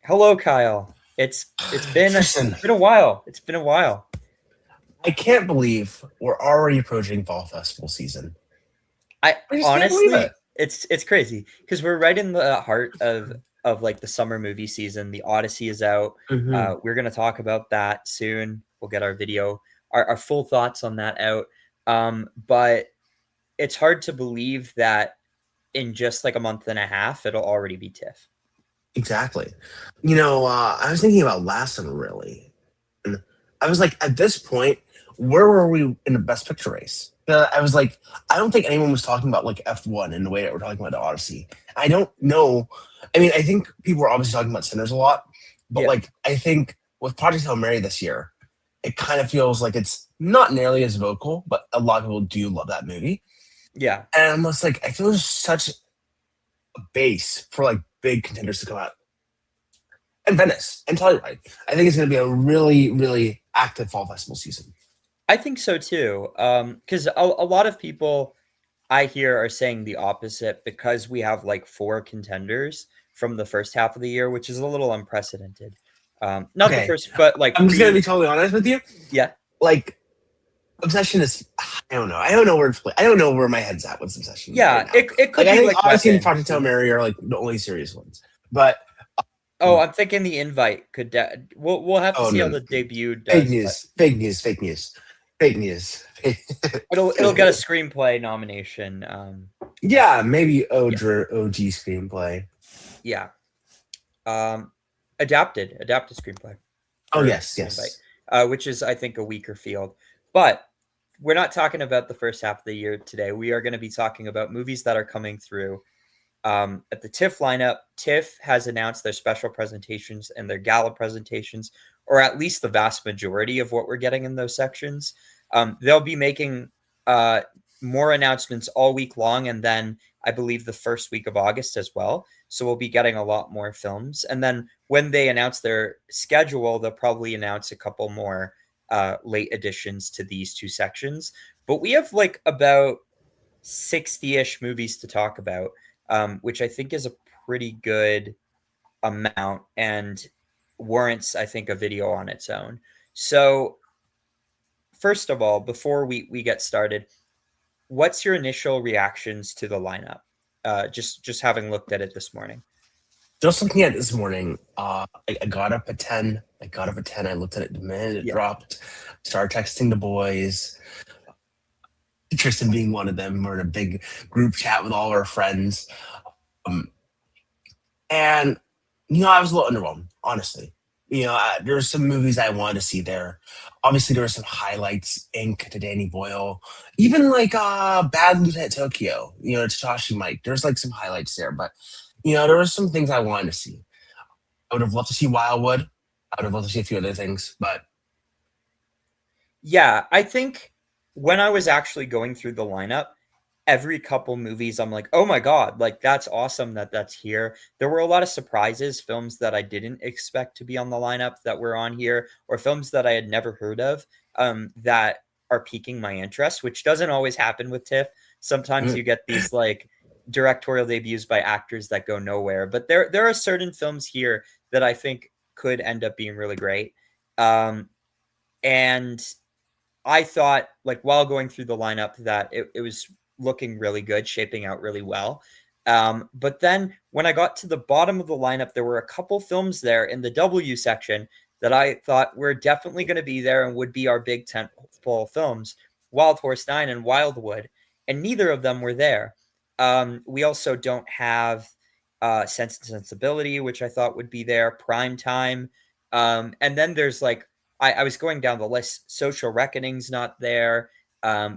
Hello, Kyle. Tristan, it's been a while. It's been a while. I can't believe we're already approaching fall festival season. I I just can't believe honestly, it. it's crazy because we're right in the heart of like the summer movie season. The Odyssey is out. Hmm. We're gonna talk about that soon. We'll get our video, our full thoughts on that out. But it's hard to believe that in just like a month and a half, it'll already be TIFF. Exactly. I was thinking about last summer, really. And I was like, at this point, where were we in the best picture race? I was like, I don't think anyone was talking about like F1 in the way that we're talking about the Odyssey. I don't know. I mean, I think people were obviously talking about Sinners a lot, but Yeah, like, I think with Project Hail Mary this year, it kind of feels like it's not nearly as vocal, but a lot of people do love that movie. yeah. And I'm just like, I feel there's such a base for like big contenders to come out. And Venice and Telluride. I think it's going to be a really, really active fall festival season. I think so too. Because a lot of people I hear are saying the opposite because we have like four contenders from the first half of the year, which is a little unprecedented. Not the Okay, first, but like I'm just going to pre, be totally honest with you. yeah, Like, Obsession is, I don't know. I don't know where to play. I don't know where my head's at with Obsession right yeah. now. It Like, could I be think like Odyssey and Weapon Project Hail too. Mary are like the only serious ones. But, Oh, I'm thinking the invite could. We'll have to oh see how no, the debut fake does, but news, fake news, fake news, fake news. it'll get a screenplay nomination. I Yeah, maybe Yeah, OG screenplay. yeah. Um, adapted screenplay Oh, for yes, the invite, yes. which is I think a weaker field. But we're not talking about the first half of the year today. We are going to be talking about movies that are coming through at the TIFF lineup. TIFF has announced their special presentations and their gala presentations, or at least the vast majority of what we're getting in those sections. They'll be making uh, more announcements all week long, and then I believe the first week of August as well. So we'll be getting a lot more films. And then when they announce their schedule, they'll probably announce a couple more late additions to these two sections. But we have like about 60-ish movies to talk about, which I think is a pretty good amount and warrants, I think, a video on its own. So, first of all, before we get started, what's your initial reactions to the lineup? Just having looked at it this morning. Just looking at it this morning, I got up at 10. I got up at 10. I looked at it the minute it Yeah. dropped. Started texting the boys, Tristan being one of them. We're in a big group chat with all our friends. Um, and, I was a little underwhelmed, honestly. There were some movies I wanted to see there. Obviously, there were some highlights, Ink to Danny Boyle, even like Bad Lieutenant Tokyo, Takashi Mike. There's like some highlights there, but, there were some things I wanted to see. I would have loved to see Wildwood. I would have loved to see a few other things, but Yeah, I think when I was actually going through the lineup, every couple movies I'm like, "Oh my god, like that's awesome that that's here." There were a lot of surprises, films that I didn't expect to be on the lineup that were on here, or films that I had never heard of, that are piquing my interest, which doesn't always happen with TIFF. Sometimes mm, you get these like directorial debuts by actors that go nowhere, but there are certain films here that I think could end up being really great. And I thought, like, while going through the lineup, that it was looking really good, shaping out really well. But then when I got to the bottom of the lineup, there were a couple films there in the W section that I thought were definitely going to be there and would be our big tentpole films, Wild Horse 9 and Wildwood, and neither of them were there. We also don't have Sense and Sensibility, which I thought would be there, Prime Time. And then there's like I was going down the list. Social Reckoning's not there.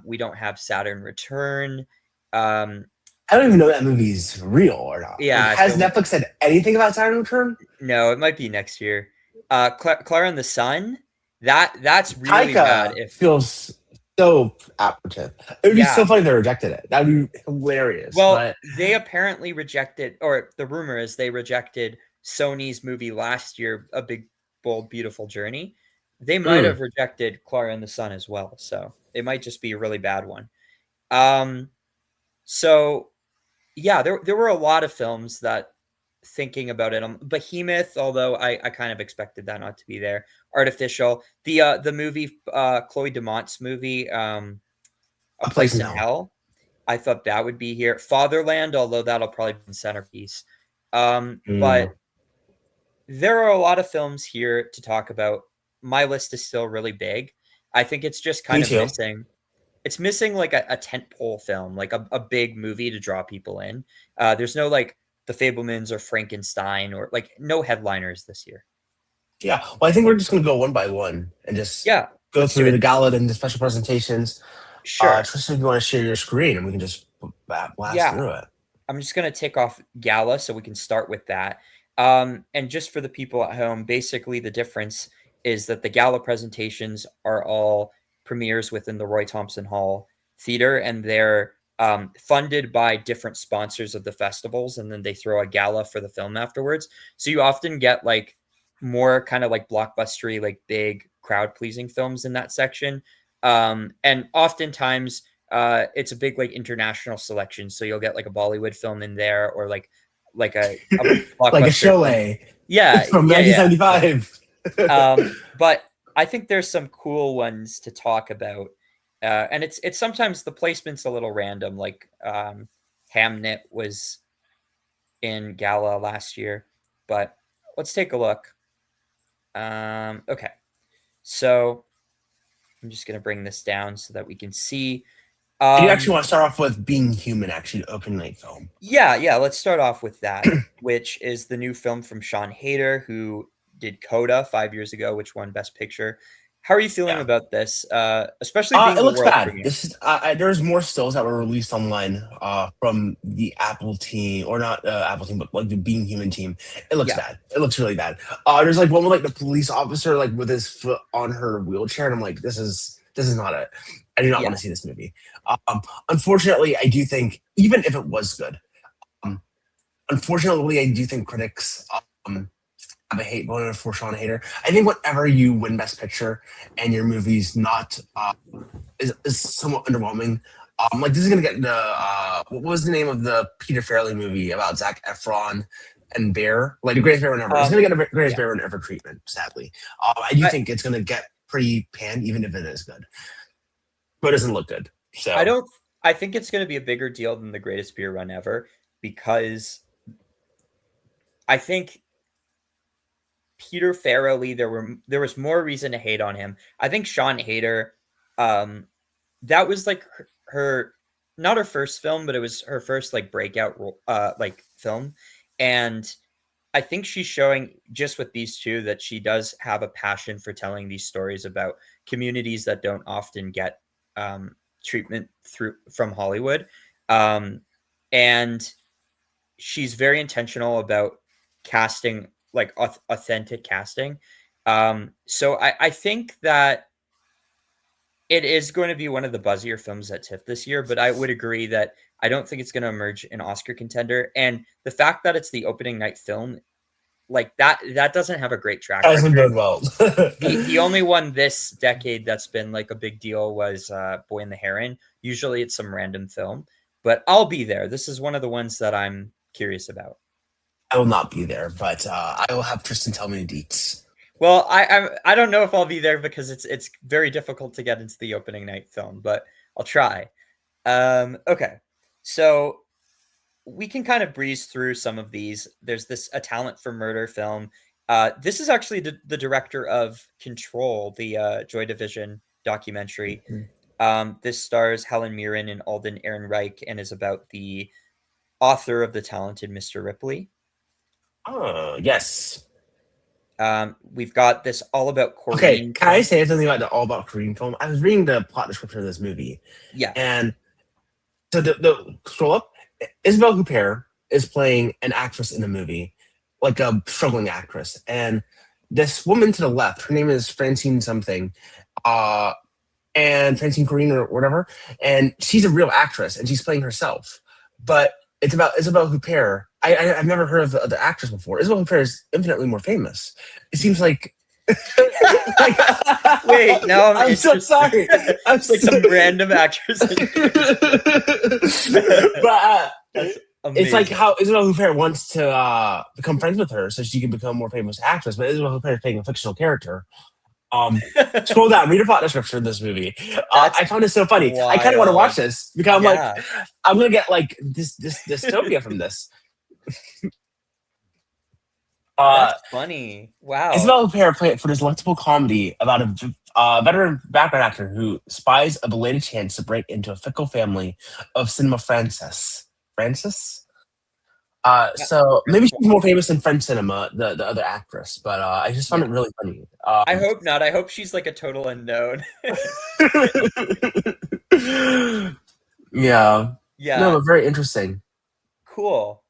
We don't have Saturn Return. Um, I don't even know that movie's real or not. Like, yeah, has so Netflix said anything about Saturn Return? no, it might be next year. Clara and the Sun. That's really bad. Taika If feels so operative. It would be yeah, so funny if they rejected it. That would be hilarious. well, But they apparently rejected, or the rumor is they rejected Sony's movie last year, A Big Bold Beautiful Journey. They might mm, have rejected Clara and the Sun as well, so it might just be a really bad one. Um, so yeah, there were a lot of films that thinking about it. Behemoth, although I kind of expected that not to be there. Artificial. The movie, Chloe DeMont's movie, A A Place Place in in Hell. Hell. I thought that would be here. Fatherland, although that'll probably be centerpiece. Mm, But there are a lot of films here to talk about. My list is still really big. I think it's just me kind of too. missing. It's missing like a tentpole film, like a big movie to draw people in. There's no like The Fablemans or Frankenstein or like no headliners this year. Yeah. Well, I think we're just gonna go one by one and just Yeah, go let's do through the it. gala and the special presentations. Sure. Tristan, if you want to share your screen, and we can just blast Yeah. through it. I'm just going to tick off Gala so we can start with that. And just for the people at home, basically the difference is that the Gala presentations are all premieres within the Roy Thompson Hall Theater, and they're funded by different sponsors of the festivals, and then they throw a gala for the film afterwards. So you often get like more kind of like blockbustery, like big crowd pleasing films in that section. And oftentimes it's a big like international selection, so you'll get like a Bollywood film in there or like a Like a blockbuster film. Cholet Yeah, from yeah, yeah. But 1975. but I think there's some cool ones to talk about, and it's sometimes the placement's a little random. Like Hamnet was in Gala last year, but let's take a look. Okay, so I'm just gonna bring this down so that we can see. Do you actually Um, want to start off with Being Human, actually, the opening night film? Yeah, let's start off with that, which is the new film from Sean Hayter, who did Coda 5 years ago, which won Best Picture. How are you feeling Yeah. about this, especially being It the looks world bad. premiere? This is there's more stills that were released online from the Apple team, or not Apple team, but like the Being Human team. It looks Yeah, bad. It looks really bad. There's like one with like the police officer like with his foot on her wheelchair, and I'm like, this is not it. I do not want yeah, to see this movie. Unfortunately, I do think even if it was good, um, unfortunately, I do think critics have a hate boner for Sean Hayter. I think whenever you win Best Picture and your movie's not is somewhat underwhelming. Like this is gonna get the what was the name of the Peter Farrelly movie about Zac Efron and Bear? Like the greatest Bear ever. It's gonna get a greatest yeah. Bear ever treatment. Sadly, I do I think it's gonna get pretty panned, even if it is good, but it doesn't look good. I So don't. I think it's going to be a bigger deal than the greatest beer run ever because I think Peter Farrelly, there was more reason to hate on him. I think Sean Hayter, um, that was like her not her first film, but it was her first like breakout like film, and I think she's showing just with these two that she does have a passion for telling these stories about communities that don't often get treatment through from Hollywood, um, and she's very intentional about casting like authentic casting. So I think that it is going to be one of the buzzier films at TIFF this year, but I would agree that I don't think it's going to emerge an Oscar contender. And the fact that it's the opening night film, like that doesn't have a great track hasn't record. done well. The only one this decade that's been like a big deal was Boy and the Heron. Usually it's some random film, but I'll be there. This is one of the ones that I'm curious about. I will not be there, but I will have Tristan tell me the deets. Well, I don't know if I'll be there because it's very difficult to get into the opening night film, but I'll try. Okay, so we can kind of breeze through some of these. There's this A Talent for Murder film. This is actually the director of Control, the Joy Division documentary. This stars Helen Mirren and Alden Ehrenreich and is about the author of The Talented Mr. Ripley. Oh yes. We've got this All About Okay, Corinne can I film. say something about the All About Korean film? I was reading the plot description of this movie, Yeah, and so the scroll up. Isabelle Huppert is playing an actress in the movie, like a struggling actress, and this woman to the left, her name is Francine something, and Francine Corrine or whatever, and she's a real actress and she's playing herself, but it's about Isabelle Huppert. I've never heard of the actress before. Isabelle Huppert is infinitely more famous. It seems like. Like, wait, now I'm I'm so interested. sorry. I'm It's like some random actress. but It's like Amazing. how Isabelle Huppert wants to become friends with her so she can become more famous actress, but Isabelle Huppert is playing a fictional character. Scroll down, read a plot description of this movie. That's I found it so funny. I kind of want to watch wild. this because I'm like, Yeah, I'm gonna get like this dystopia from this. Uh, that's funny. Wow. Isabelle Huppert played for this delectable comedy about a veteran background actor who spies a belated chance to break into a fickle family of cinema Francis. Francis? That- So maybe she's more Wow. famous in French cinema, the other actress, but I just found Yeah. it really funny. I hope not. I hope she's like a total unknown. Yeah. No, Yeah, but very interesting. cool.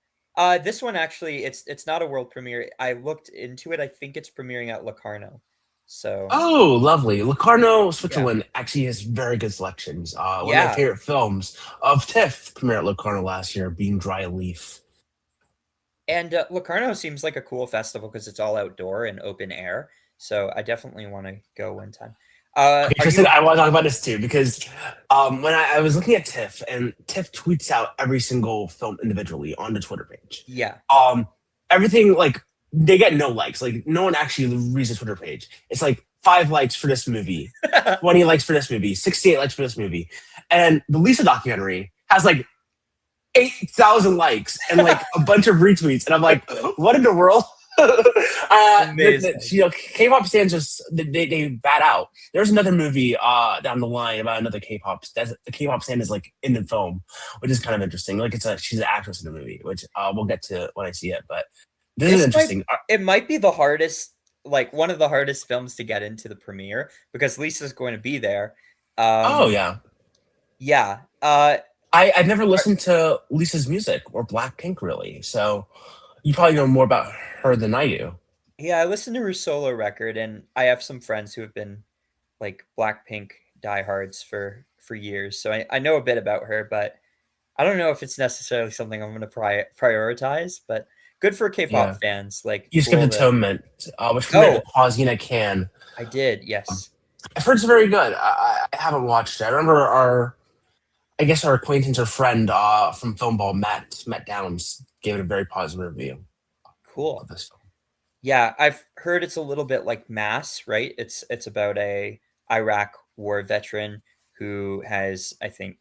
This one actually, it's not a world premiere. I looked into it. I think it's premiering at Locarno. So Oh, lovely. Locarno, yeah, Switzerland actually has very good selections. One of my yeah. favorite films of TIFF premiered at Locarno last year, being Dry Leaf. And Locarno seems like a cool festival because it's all outdoor and open air. So I definitely want to go one time. Okay, Are Tristan, you? I want to talk about this too because when I was looking at TIFF, and TIFF tweets out every single film individually on the Twitter page. Yeah. Everything like they get no likes. Like no one actually reads the Twitter page. It's like 5 likes for this movie, 20 likes for this movie, 68 likes for this movie, and the Lisa documentary has like 8,000 likes and like a bunch of retweets, and I'm like, what in the world? Amazing. K-pop stands just they bat out. There's another movie down the line about another K-pop. The K-pop stand is like in the film, which is kind of interesting. Like she's an actress in the movie, which we'll get to when I see it. But this is This might interesting. it might be the hardest, like one of the hardest films to get into the premiere because Lisa's going to be there. Oh Um, yeah, yeah. I've never listened to Lisa's music or Blackpink really, so you probably know more about her than I do. Yeah, I listened to her solo record, and I have some friends who have been like Blackpink diehards for years, so I know a bit about her, but I don't know if it's necessarily something I'm going to prioritize. But good for K-pop Yeah, fans. Like, you skipped cool to. Atonement, which premiered Oh, at Pausina Can. I did. Yes. I've heard it's very good. I haven't watched it. I remember I guess our acquaintance or friend from Film Ball, Matt Downs, gave it a very positive review of Cool. this film. Yeah, I've heard it's a little bit like Mass, right? It's about a Iraq war veteran who has, I think,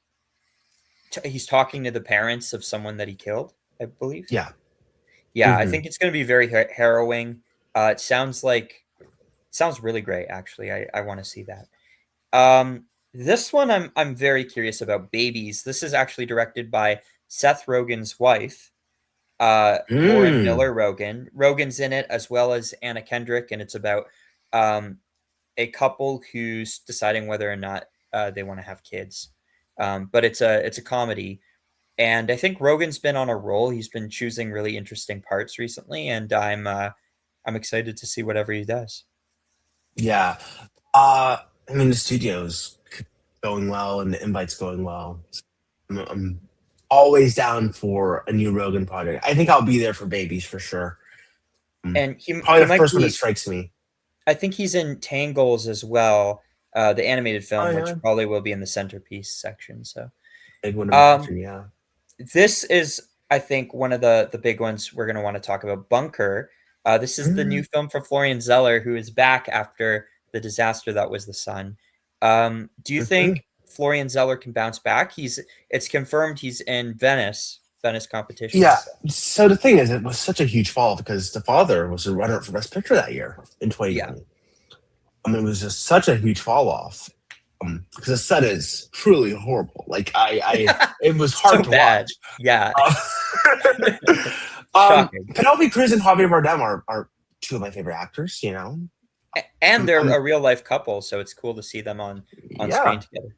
he's talking to the parents of someone that he killed, I believe. Yeah. Yeah, I Hmm. think it's going to be very harrowing. It sounds really great. Actually, I want to see that. This one I'm very curious about. Babies. This is actually directed by Seth Rogen's wife, Lauren Mm. Miller Rogen. Rogen's in it as well as Anna Kendrick, and it's about um, a couple who's deciding whether or not they want to have kids. But it's a comedy, and I think Rogen's been on a roll. He's been choosing really interesting parts recently, and I'm excited to see whatever he does. Yeah. I mean, the studio's going well and the invite's going well. I'm always down for a new Rogan project. I think I'll be there for Babies for sure. Mm. And Probably he the might first one that be. strikes me. I think he's in Tangles as well, the animated Oh, film, which yeah. probably will be in the centerpiece section. So, Big one, um, imagine. Yeah. this is, I think, one of the big ones we're going to want to talk about. Bunker. This is the new Mm. film from Florian Zeller, who is back after the disaster that was The Sun. Do you Mhm. think Florian Zeller can bounce back? It's confirmed he's in Venice Yeah. competitions. So the thing is, it was such a huge fall because the father was a runner-up for Best Picture that year in Yeah, 2020. I mean, it was just such a huge fall off. Because the set is truly horrible. Like it was hard so to bad. watch. Yeah, Um, shocking. Penelope Cruz and Javier Bardem are two of my favorite actors. You know, And they're I'm a real life couple, so it's cool to see them on screen yeah. together.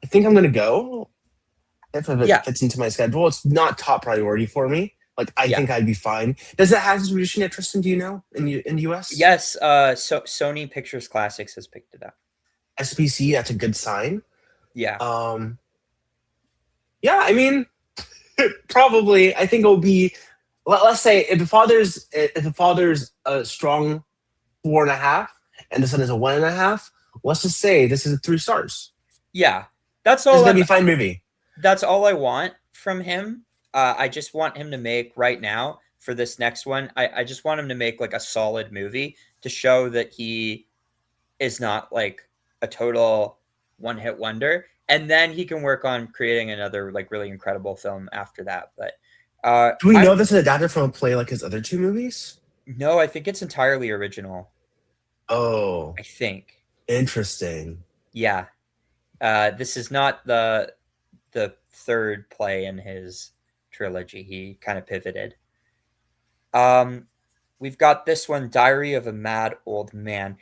I think I'm gonna go if it Yeah, fits into my schedule. It's not top priority for me. Like I yeah. think I'd be fine. Does it have distribution yet, Tristan? Do you know in the US? Yes, so Sony Pictures Classics has picked it up. SPC, that's a good sign. Yeah. Um, yeah, I mean, probably. I think it'll be. Let's say if the father's a strong 4.5 and the son is a 1.5, let's just say this is a 3 stars. Yeah. That's This is all gonna be I'm a fine movie. that's all I want from him. I just want him to make right now for this next one. I just want him to make like a solid movie to show that he is not like a total one hit wonder. And then he can work on creating another like really incredible film after that. But Do we know I'm this is adapted from a play like his other two movies? no, I think it's entirely original. Oh, I think. interesting. Yeah. This is not the third play in his trilogy. He kind of pivoted. Um, we've got this one, Diary of a Mad Old Man.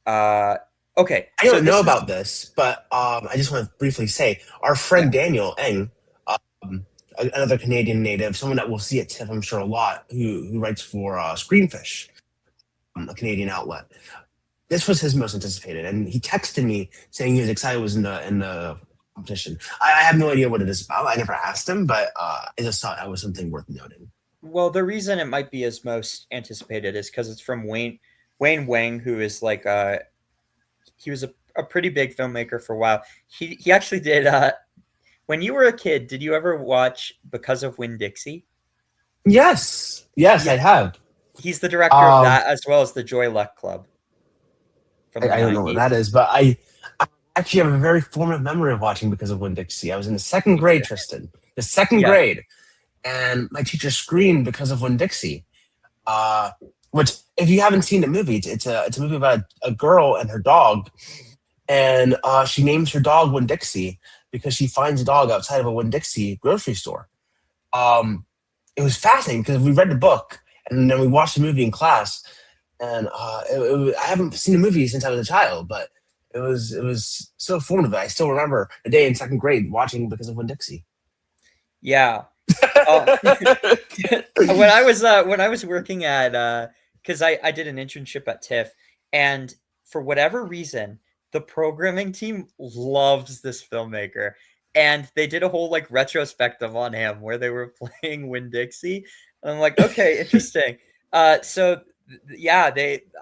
Uh, okay, I so don't know this is about this, but I just want to briefly say our yeah, friend Daniel Eng, um, another Canadian native, someone that we'll see at TIFF, I'm sure a lot, who writes for Screenfish, a Canadian outlet. This was his most anticipated, and he texted me saying he was excited. It was in the competition. I have no idea what it is about. I never asked him, but I just thought that was something worth noting. well, the reason it might be his most anticipated is because it's from Wayne Wang, who is like he was a pretty big filmmaker for a while. He actually did when you were a kid, did you ever watch Because of Winn Dixie? Yes, yes, Yeah, I have. he's the director of Um, that as well as the Joy Luck Club from the I don't know what 90s. that is, but I actually have a very formative memory of watching because of Winn Dixie. I was in the second Me grade, too. Tristan, the second Yeah. grade, and my teacher screamed because of Winn Dixie. Uh, which, if you haven't seen the movie, it's a movie about a girl and her dog, and she names her dog Winn Dixie because she finds a dog outside of a Winn Dixie grocery store. Um, it was fascinating because we read the book and then we watched the movie in class, and I haven't seen the movie since I was a child, but it was so formative. I still remember the day in second grade watching because of Winn Dixie. Yeah. When I was working at because I did an internship at TIFF, and for whatever reason, the programming team loves this filmmaker, and they did a whole like retrospective on him where they were playing Winn Dixie, and I'm like, okay, interesting. Yeah,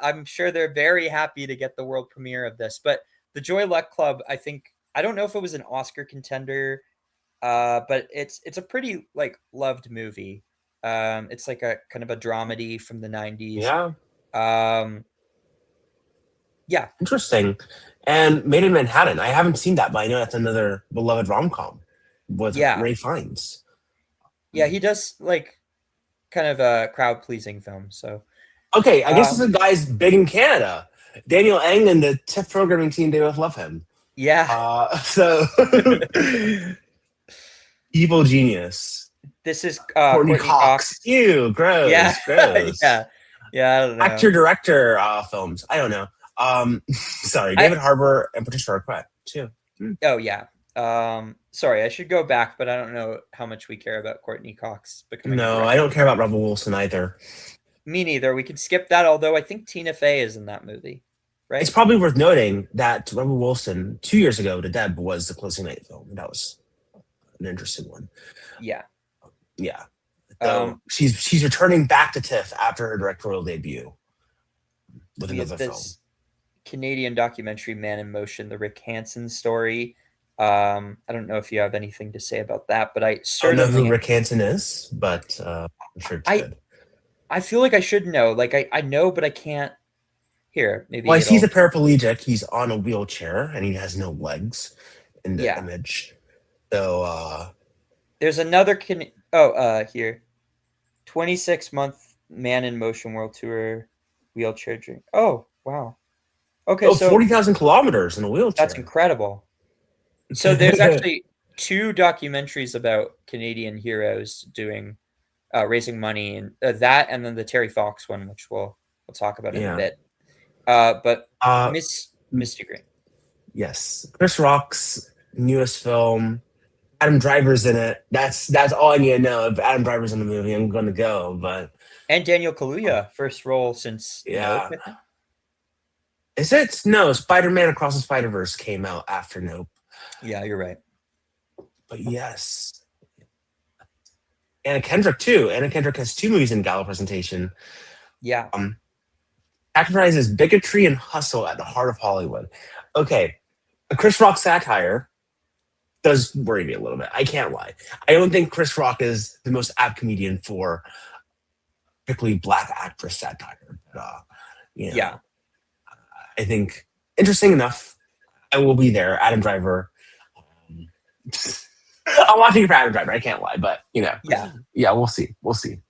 I'm sure they're very happy to get the world premiere of this, but the Joy Luck Club, I don't know if it was an Oscar contender, but it's a pretty like loved movie. It's like a kind of a dramedy from the 90s. Yeah, Um, yeah, interesting. And Made in Manhattan. I haven't seen that, but I know that's another beloved rom com with yeah, Ray Fiennes. yeah. He does like kind of a crowd pleasing film. So, Okay, I guess um, this guy's big in Canada. Daniel Eng and the TIFF programming team, they both love him. yeah, So evil genius. this is Courtney Courtney Cox. Cox. Ew, Yeah, gross, gross. yeah, yeah. I don't know. Actor director films. I don't know. Sorry, I David Harbour and Patricia Arquette too. Hmm. Oh yeah. Sorry, I should go back, but I don't know how much we care about Courtney Cox becoming a No, I director. don't care about Rebel Wilson either. Me neither. We can skip that, although I think Tina Fey is in that movie, It's right? probably worth noting that Rebel Wilson 2 years ago to Deb was the closing night film. That was an interesting one. Yeah. Yeah. So Um, she's returning back to TIFF after her directorial debut with we have another film. this Canadian documentary, Man in Motion, the Rick Hansen story. I don't know if you have anything to say about that, but I I don't know who certainly Rick Hansen is, but I'm sure it's I good. I feel like I should know. Like I know, but I can't. Here, Well, maybe he's a it'll. paraplegic. He's on a wheelchair and he has no legs in the Yeah. image. So There's another oh here. 26-month Man in Motion World Tour wheelchair dream. Oh, wow. Okay, oh, so 40,000 kilometers in a that's wheelchair. incredible. So there's actually two documentaries about Canadian heroes doing raising money, and that, and then the Terry Fox one, which we'll talk about in a Yeah. bit. But Uh, Misty Green. yes. Chris Rock's newest film. Adam Driver's in it. That's all I need to know. If Adam Driver's in the movie, I'm going to go. But And Daniel Kaluuya, first role since Nope, yeah, I think. is it? No, Spider-Man Across the Spider-Verse came out after Nope. Yeah, you're right. But yes, Anna Kendrick too. Anna Kendrick has two movies in Gala presentation. Yeah. Um, Advertises bigotry and hustle at the heart of Hollywood. Okay, a Chris Rock satire. does worry me a little bit. I can't lie. I don't think Chris Rock is the most apt comedian for particularly black actress satire. But, you Yeah. know, I think interesting enough. I will be there. Adam Driver. Um, I'm watching for Adam Driver. I can't lie, but Yeah. yeah, we'll see. We'll see.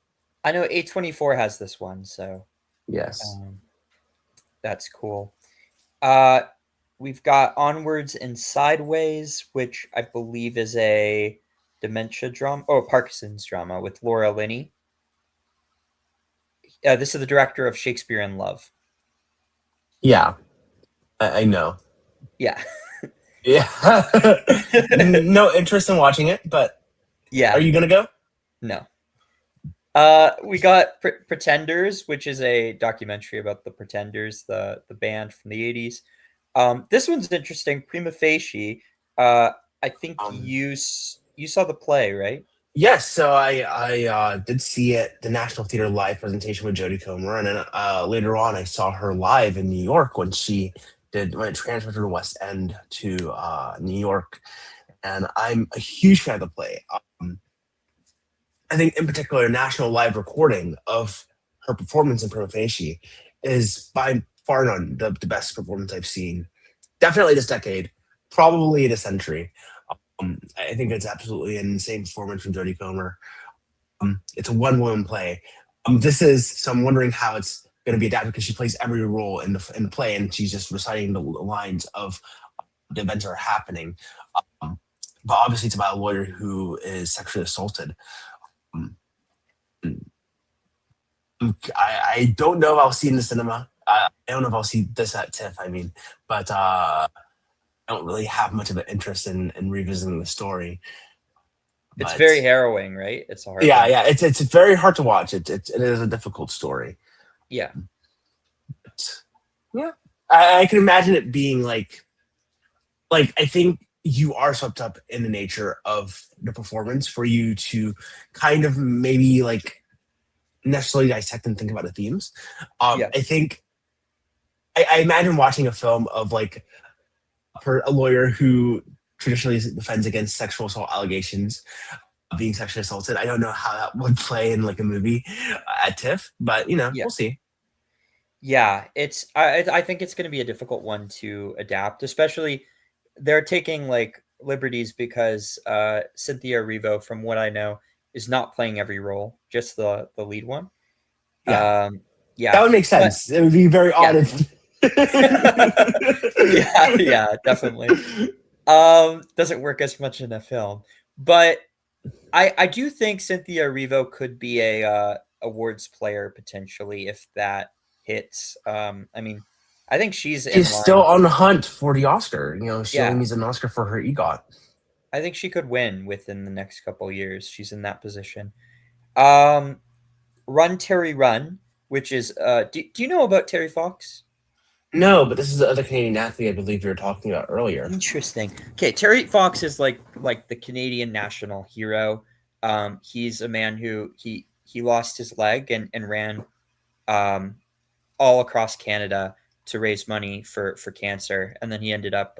I know A24 has this one, so Yes. um, that's cool. Uh, we've got Onwards and Sideways, which I believe is a dementia drama or Parkinson's drama with Laura Linney. This is the director of Shakespeare in Love. Yeah, I know. Yeah. Yeah. No interest in watching it, but are Yeah. you gonna go? No. We got Pretenders, which is a documentary about the Pretenders, the band from the 80s. This one's interesting. Prima Facie. I think Um, you saw the play, right? yes. So I did see it, the National Theater live presentation with Jodie Comer, and then later on I saw her live in New York when it transferred to the West End to New York, and I'm a huge fan of the play. I think, in particular, a national live recording of her performance in Prima Facie is by far none the best performance I've seen. Definitely this decade, probably this century. I think it's absolutely an insane performance from Jodie Comer. It's a one woman play. So I'm wondering how it's going to be adapted because she plays every role in the play, and she's just reciting the lines of the events that are happening. Um, but obviously, it's about a lawyer who is sexually assaulted. Um, I don't know if I'll see it in the cinema. I don't know if I'll see this at TIFF. I mean, but I don't really have much of an interest in revisiting the story. It's But very harrowing, right? It's a hard yeah, one. yeah, it's very hard to watch. It is a difficult story. Yeah. But, yeah, I can imagine it being like I think you are swept up in the nature of the performance for you to kind of maybe like necessarily dissect and think about the themes. Yeah. I think I imagine watching a film of like a lawyer who traditionally defends against sexual assault allegations of being sexually assaulted. I don't know how that would play in like a movie at TIFF, but Yeah. we'll see. Yeah, I think it's going to be a difficult one to adapt, especially they're taking like liberties because Cynthia Erivo, from what I know, is not playing every role, just the lead one. Yeah, Um, that yeah, would make but sense. It would be very yeah, odd if. yeah, yeah, definitely. Doesn't work as much in a film, but I do think Cynthia Erivo could be a awards player potentially if that hits. I mean, I think she's in She's still line. on the hunt for the Oscar. She only Yeah, needs an Oscar for her EGOT. I think she could win within the next couple years. She's in that position. Um, Run Terry Run, which is do you know about Terry Fox? No, but this is the other Canadian athlete I believe you were talking about earlier. Interesting. Okay, Terry Fox is like the Canadian national hero. He's a man who he lost his leg and ran um, all across Canada to raise money for cancer, and then he ended up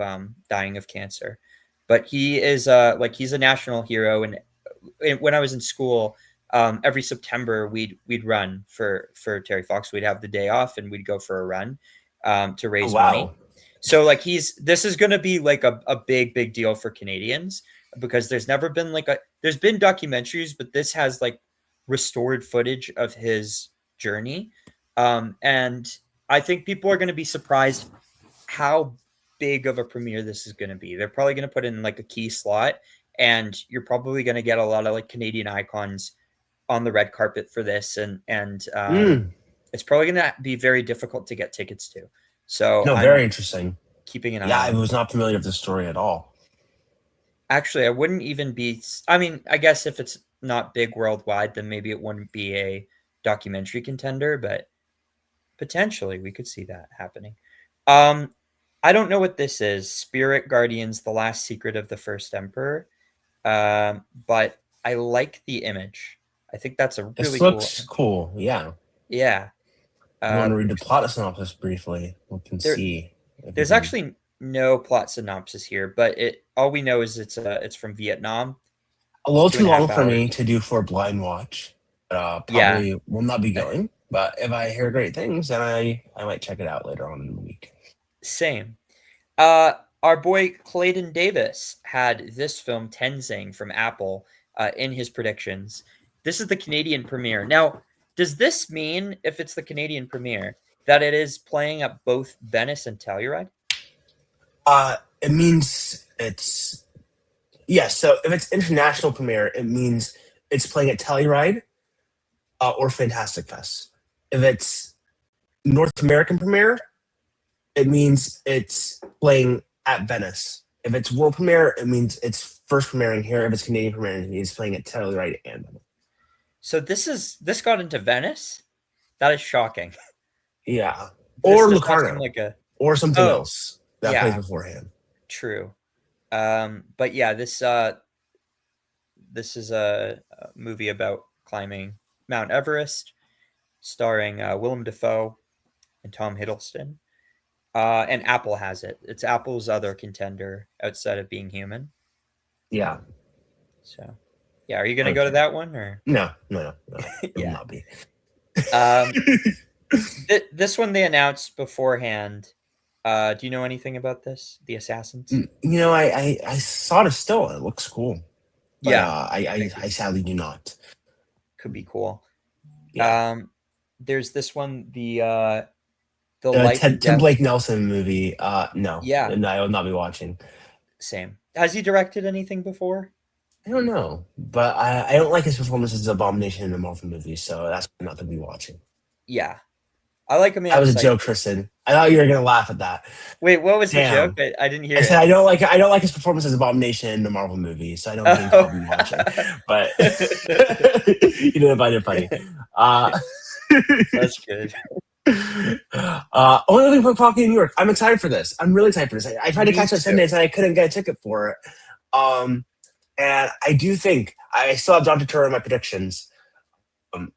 dying of cancer. But he is like he's a national hero, and when I was in school, every September we'd run for Terry Fox. We'd have the day off and we'd go for a run to Oh raise money. wow. So like this is going to be like a big deal for Canadians because there's never been like there's been documentaries, but this has like restored footage of his journey, and I think people are going to be surprised how big of a premiere this is going to be. They're probably going to put in like a key slot, and you're probably going to get a lot of like Canadian icons on the red carpet for this, and Mm. it's probably going to be very difficult to get tickets to. So No, I'm very interesting. keeping an eye Yeah, I on it. was not familiar with this story at all. Actually, I wouldn't even be. I mean, I guess if it's not big worldwide, then maybe it wouldn't be a documentary contender, but potentially we could see that happening. Um, I don't know what this is. Spirit Guardians: The Last Secret of the First Emperor. But I like the image. I think that's a This really cool. looks cool. Yeah. Yeah. You want Uh, to read the plot synopsis briefly? We can there, see if we there's can. actually No plot synopsis here, but all we know is it's from Vietnam. A little Two too and a long half for hours. me to do for a blind watch. Yeah, Probably will not be going. But if I hear great things, then I might check it out later on in the week. same. Uh, our boy Clayton Davis had this film Tenzing from Apple in his predictions. This is the Canadian premiere. Now, does this mean, if it's the Canadian premiere, that it is playing at both Venice and Telluride? It means it's yes. So if it's international premiere, it means it's playing at Telluride or Fantastic Fest. If it's North American premiere, it means it's playing at Venice. If it's world premiere, it means it's first premiering here. If it's Canadian premiere, it means playing at Telluride and Venice. So this got into Venice. That is shocking. Yeah, This or does not seem Locarno, like a. or something Oh, else that plays yeah, beforehand. true. But yeah, this is a movie about climbing Mount Everest, starring Willem Dafoe and Tom Hiddleston. And Apple has it. It's Apple's other contender outside of Being Human. Yeah. So, yeah, are you gonna go to Okay. that one or? No. It will Yeah. not be. Um, this one they announced beforehand. Do you know anything about this? The Assassins? I saw it still. It looks cool, but Yeah, I sadly do not. could be cool. Yeah. Um, there's this one, the life and Tim death. Blake Nelson movie. No, Yeah, and I will not be watching. same. Has he directed anything before? I don't know, but I don't like his performance as Abomination in the Marvel movies, so that's not going to be watching. Yeah, I like him That in was a Psych. joke, Tristan. I thought you were going to laugh at that. Wait, what was the joke? Damn. I didn't I hear said it. I don't like his performance as Abomination in the Marvel movies, so I don't think I'll Oh. be watching. But you didn't find it funny. Uh, That's good. only for Pocky in New York. I'm excited for this. I'm really excited for this. I tried to Me catch it at too. Sundance and I couldn't get a ticket for it. And I do think I still have John Turturro in my predictions.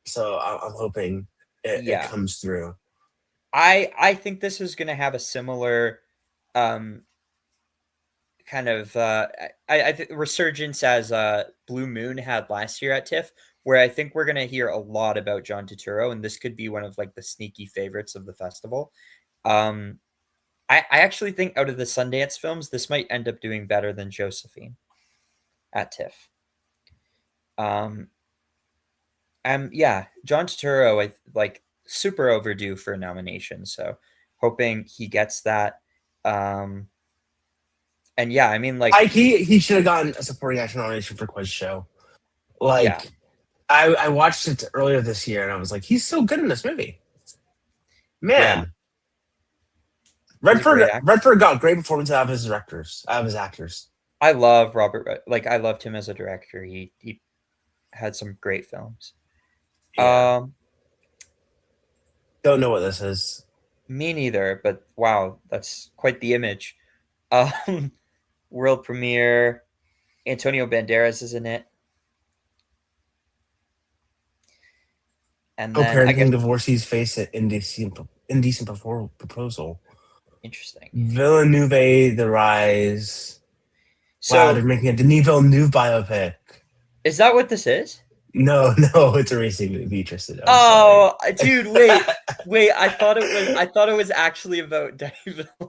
So I'm hoping it Yeah. comes through. I think this is gonna have a similar um kind of I think resurgence as Blue Moon had last year at TIFF, where I think we're gonna hear a lot about John Turturro, and this could be one of like the sneaky favorites of the festival. Um I actually think out of the Sundance films, this might end up doing better than Josephine at TIFF. Um yeah, John Turturro, like super overdue for a nomination, so hoping he gets that. Um, and yeah, I mean, like, He should have gotten a supporting actor nomination for Quiz Show. yeah, Like I watched it earlier this year and I was like, he's so good in this movie. yeah, Man, he's a great actor. Redford got great performance out of his directors, out of his actors. I love Robert. Like, I loved him as a director. He had some great films. Yeah. Um, Don't know what this is. Me neither, but wow, that's quite the image. Um, World premiere. Antonio Banderas is in it, and Oh, then I guess parenting divorcees face an indecent proposal. interesting. Villeneuve, The Rise. Wow, they're So, making a Denis Villeneuve biopic. is that what this is? No, no, it's a racing movie, Tristan. I'm sorry. Oh, dude, wait. I thought it was actually about David. I'm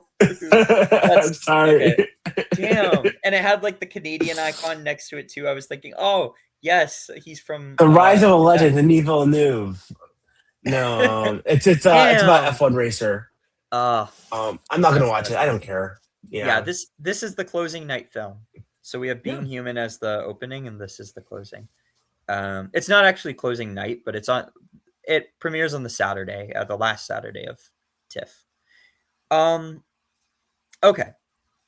That's sorry. okay. Damn. And it had like the Canadian icon next to it too. I was thinking, oh yes, he's from The Rise of a that. Legend, Denis Villeneuve. No, it's about Damn. F1 racer. Uh I'm not gonna watch that's it. I funny. don't care. Yeah, Yeah. this is the closing night film. So we have Yeah. Being Human as the opening, and this is the closing. It's not actually closing night, but it premieres on the Saturday, the last Saturday of TIFF. Um, okay.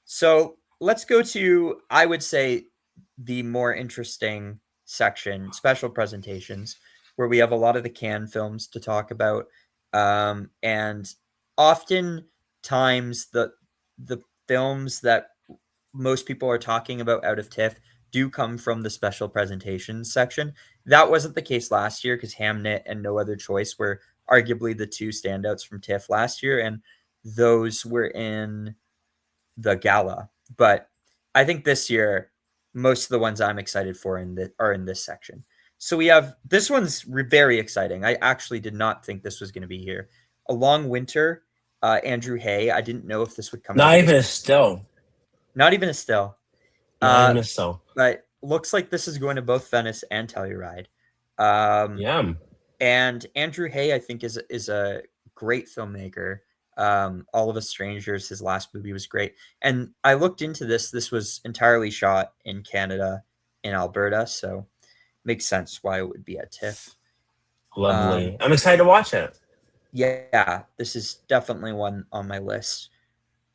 So let's go to, I would say, the more interesting section, special presentations, where we have a lot of the Cannes films to talk about. And oftentimes the films that most people are talking about out of TIFF do come from the special presentations section. That wasn't the case last year because Hamnet and No Other Choice were arguably the two standouts from TIFF last year, and those were in the gala. But I think this year, most of the ones I'm excited for are in this section. So we have this one's very exciting. I actually did not think this was going to be here. A Long Winter, Andrew Hay. I didn't know if this would come out Not at this. even a still. Not even a still. Not even a still. But looks like this is going to both Venice and Telluride. Yeah. And Andrew Hay, I think, is a great filmmaker. All of Us Strangers, his last movie was great. And I looked into this. This was entirely shot in Canada, in Alberta, so makes sense why it would be at TIFF. Lovely. I'm excited to watch it. Yeah, this is definitely one on my list.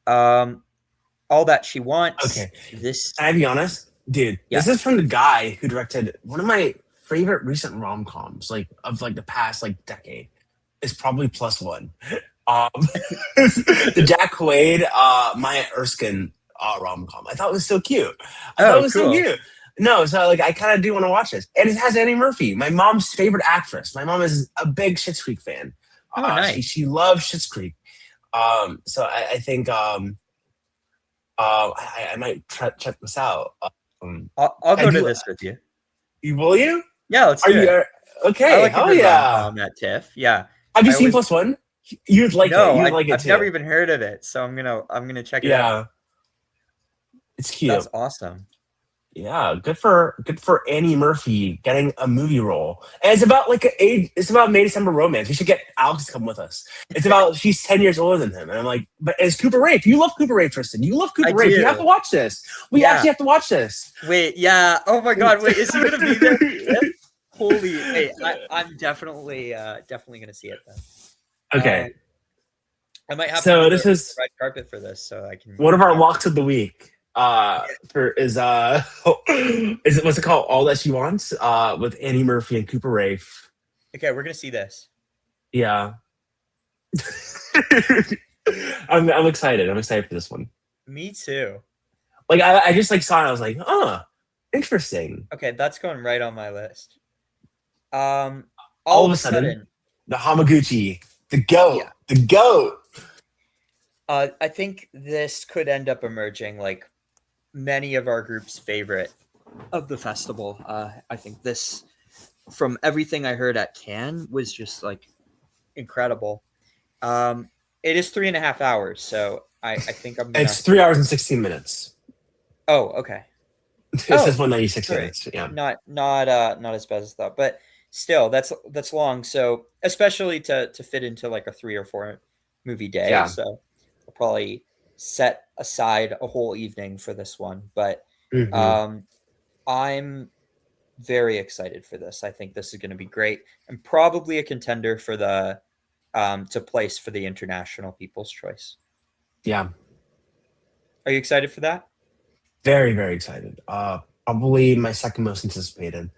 All That She Wants. Okay. This. Can I be honest? Dude, Yeah. this is from the guy who directed one of my favorite recent rom-coms, like of like the past like decade. It's probably Plus One. The Jack Quaid, Maya Erskine rom-com. I thought it was so cute. I thought it was so Cool. cute. No, so like I kind of do want to watch this, and it has Eddie Murphy, my mom's favorite actress. My mom is a big Schitt's Creek fan. Oh, nice. She loves Schitt's Creek. So I think I might check this out. I'll go to this with you. Will you? Yeah, let's do it. Okay. I like Oh a good yeah. rom-com at TIFF. Yeah. Have you I seen always- Plus One? You'd like No, it. You'd like it I've too. never even heard of it, so I'm gonna check it out. Yeah. It's cute. That's awesome. Yeah, good for Annie Murphy getting a movie role. And it's about like it's about May December romance. We should get Alex to come with us. It's about she's 10 years older than him. And I'm like, but it's Cooper Rafe. You love Cooper Rafe, Tristan. You love Cooper I Rafe. do. You have to watch this. We Yeah. actually have to watch this. Wait, yeah. Oh my god, wait, is he gonna be there? Holy wait, I'm definitely gonna see it then. Okay. I might have So to this wear is the red carpet for this so I can one of our walks of the week. Is what's it called? All That She Wants, with Annie Murphy and Cooper Rafe. Okay, we're gonna see this. Yeah. I'm excited. I'm excited for this one. Me too. Like I just like saw it, I was like, interesting. Okay, that's going right on my list. All of a sudden, the Hamaguchi, the goat, Yeah. the goat. I think this could end up emerging like many of our group's favorite of the festival. I think this, from everything I heard at Cannes, was just like incredible. It is 3.5 hours, so I think I'm gonna. It's 3 hours and 16 minutes. Oh, okay. It says 196 sorry. minutes. Yeah. Not as bad as that, but still, that's long. So especially to fit into like a 3 or 4 movie day. Yeah. So I'll probably set aside a whole evening for this one. But Mhm. I'm very excited for this. I think this is going to be great and probably a contender for the to place for the International People's Choice. Yeah. Are you excited for that? Very, very excited. Probably my second most anticipated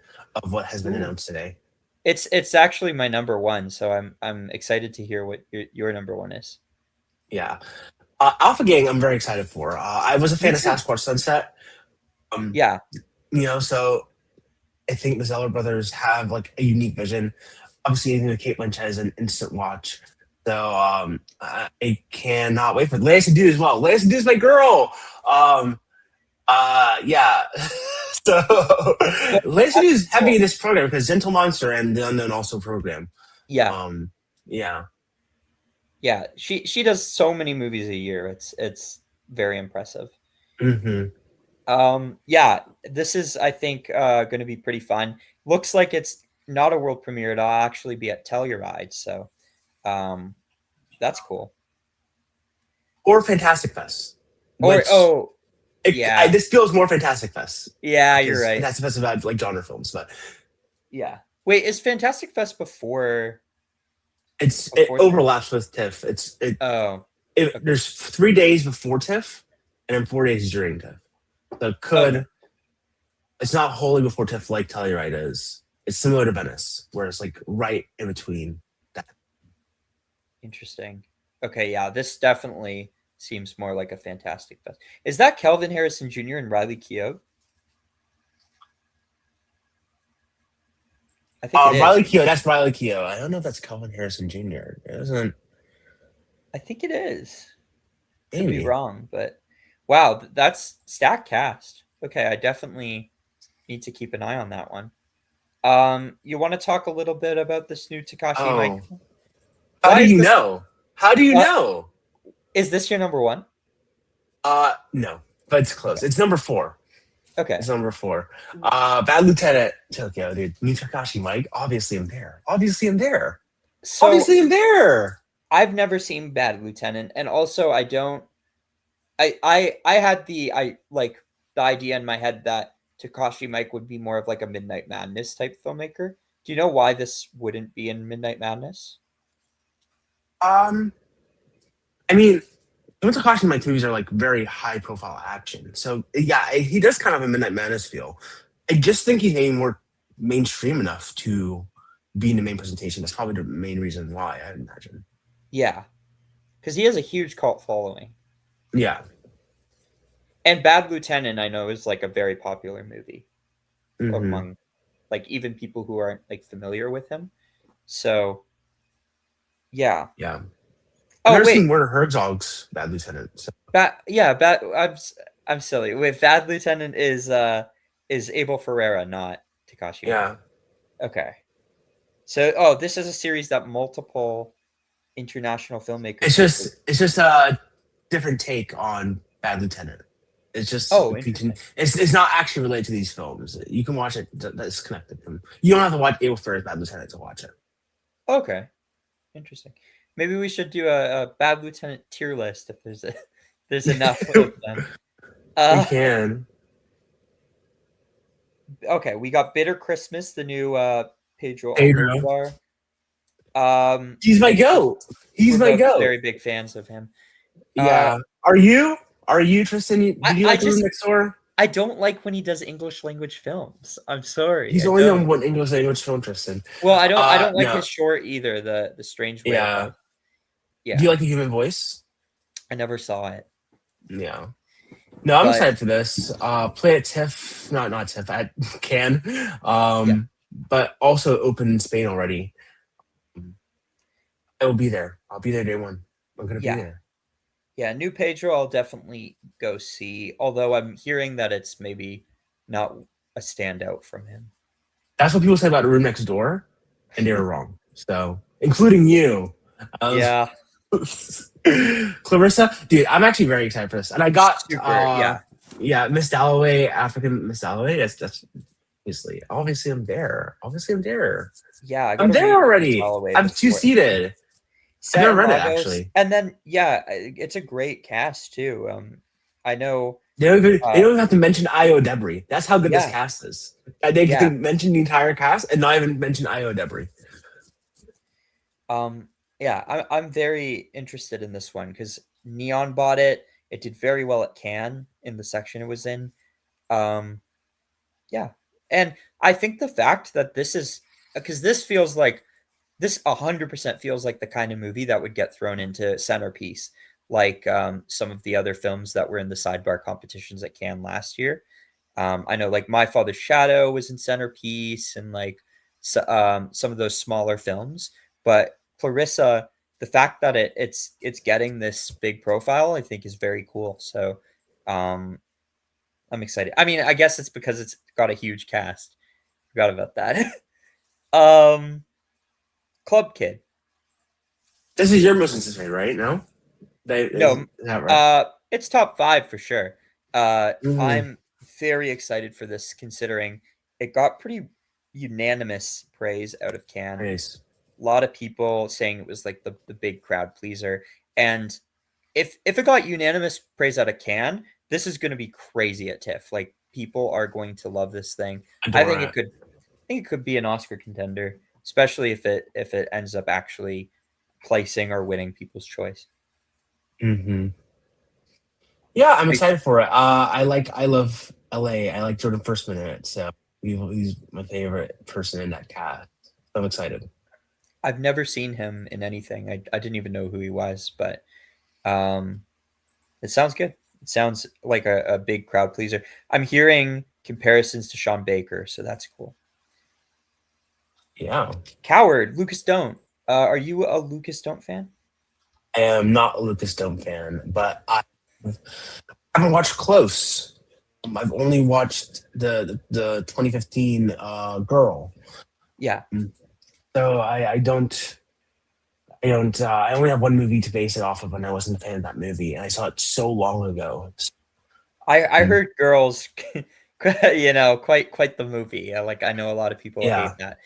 of what has been Ooh. announced today. It's actually my number one, so I'm excited to hear what your number one is. Yeah. Alpha Gang, I'm very excited for. I was a fan Me of too. Sasquatch Sunset. Yeah, So I think the Zeller brothers have like a unique vision. Obviously, anything with Kate Blanchett is an instant watch. So I cannot wait for Leia Sadu as well. Leia Sadu is my girl. Yeah. So Leia Sadu is heavy in this program because Gentle Monster and The Unknown also program. yeah, Yeah. yeah. She does so many movies a year. It's very impressive. Mm-hmm. Yeah, this is I think going to be pretty fun. Looks like it's not a world premiere. It'll actually be at Telluride, so that's cool. Or Fantastic Fest. Yeah. This feels more Fantastic Fest. Yeah, you're right. Fantastic Fest is about like genre films, but yeah. Wait, is Fantastic Fest before? it overlaps with TIFF. There's 3 days before TIFF, and then 4 days during TIFF. So it's not wholly before TIFF like Telluride is. It's similar to Venice, where it's like right in between that. Interesting. Okay, yeah, this definitely seems more like a Fantastic Fest. Is that Kelvin Harrison Jr. and Riley Keough? I think it is. Riley Keough, that's Riley Keough. I don't know if that's Calvin Harrison Jr. It doesn't. I think it is. Could Maybe. be wrong, but Wow, that's stacked cast. Okay, I definitely need to keep an eye on that one. You want to talk a little bit about this new Takashi Oh, Miike? how Why do is you this? know? How do you Uh, know? is this your number one? No, but it's close. Okay. It's number four. Okay. It's number four. Bad Lieutenant Tokyo, dude. New Takashi Mike. Obviously, I'm there. Obviously, I'm there. So Obviously, I'm there. I've never seen Bad Lieutenant, and also I don't. I had I like the idea in my head that Takashi Mike would be more of like a Midnight Madness type filmmaker. Do you know why this wouldn't be in Midnight Madness? Um, I mean, New Takashi Mike movies are like very high profile action. So yeah, he does kind of a Midnight Madness feel. I just think he's getting more mainstream enough to be in the main presentation. That's probably the main reason why, I imagine. Yeah, because he has a huge cult following. Yeah. And Bad Lieutenant, I know, is like a very popular movie Hmm. among like even people who aren't like familiar with him. So yeah. Yeah. I've Oh never wait, seen Werner Herzog's Bad Lieutenant. So Bad. I'm silly. With Bad Lieutenant is Abel Ferreira, not Takashi Mike. yeah, Okay. So this is a series that multiple international filmmakers it's have. just a different take on Bad Lieutenant. It's just Oh, interesting. it's not actually related to these films. You can watch it. That's connected from. You don't have to watch Abel Ferrar's Bad Lieutenant to watch it. Okay, interesting. Maybe we should do a Bad Lieutenant tier list if there's enough of them. We Uh, can. okay, we got Bitter Christmas, the new Pedro Pedro. Almodovar. Um, He's I my think goat. He's we're my both goat. very big fans of him. Uh, Yeah. Are you? Are you Tristan? I Did you I like the room just next door? I don't like when he does English language films. I'm sorry, He's I only don't. on one English language film, Tristan. Well, I don't like No. his short either. The Strange Way of Yeah. Life. Do you Yeah, like the human voice? I never saw it, Yeah. No, I'm but excited for this. Play at TIFF, not TIFF at Can, yeah, but also open in Spain already. I will be there. I'll be there day one. I'm gonna be yeah, there. yeah. New Pedro, I'll definitely go see. Although I'm hearing that it's maybe not a standout from him. That's what people say about the room next door, and they were wrong. So, including you. Um, Yeah, Clarissa, dude, I'm actually very excited for this. And I got super. Yeah, yeah, Miss Dalloway, African Miss Dalloway. That's obviously I'm there. Obviously I'm there. yeah. I I'm gotta there read Miss already. Holloway I'm two before seated. I've Set never in read it Lagos, actually. and then yeah, it's a great cast too. I know. They Uh, don't even have to mention Io Debris. That's how good this yeah, cast is. They yeah. can mention the entire cast and not even mention Io Debris. Um, yeah, I'm very interested in this one because Neon bought it. It did very well at Cannes in the section it was in. Um, yeah, and I think the fact that this is because this feels like this 100% feels like the kind of movie that would get thrown into centerpiece, like some of the other films that were in the sidebar competitions at Cannes last year. I know like My Father's Shadow was in centerpiece and like some of those smaller films, but Clarissa, the fact that it's getting this big profile, I think is very cool. So um, I'm excited. I mean, I guess it's because it's got a huge cast. Forgot about that. um, Club Kid. This is your most anticipated, right? No, is No, that right? it's top five for sure. Mm, I'm very excited for this, considering it got pretty unanimous praise out of Cannes. nice. A lot of people saying it was like the big crowd pleaser, and if it got unanimous praise out of Cannes, this is going to be crazy at TIFF. Like people are going to love this thing. I Adore think it. I think it could be an Oscar contender, especially if it ends up actually placing or winning People's Choice. Hmm. Yeah, I'm Wait, excited for it. I love LA. I like Jordan Firstman in it, so he's my favorite person in that cast. So I'm excited. I've never seen him in anything. I didn't even know who he was, but um, it sounds good. It sounds like a big crowd pleaser. I'm hearing comparisons to Sean Baker, so that's cool. Yeah, Coward, Lucas Don't. Are you a Lucas Don't fan? I am not a Lucas Dome fan, but I haven't watched Close. I've only watched the 2015 Girl. Yeah. So I only have one movie to base it off of, and I wasn't a fan of that movie, and I saw it so long ago. I Mm, heard Girls, quite the movie. Like I know a lot of people hate yeah, that.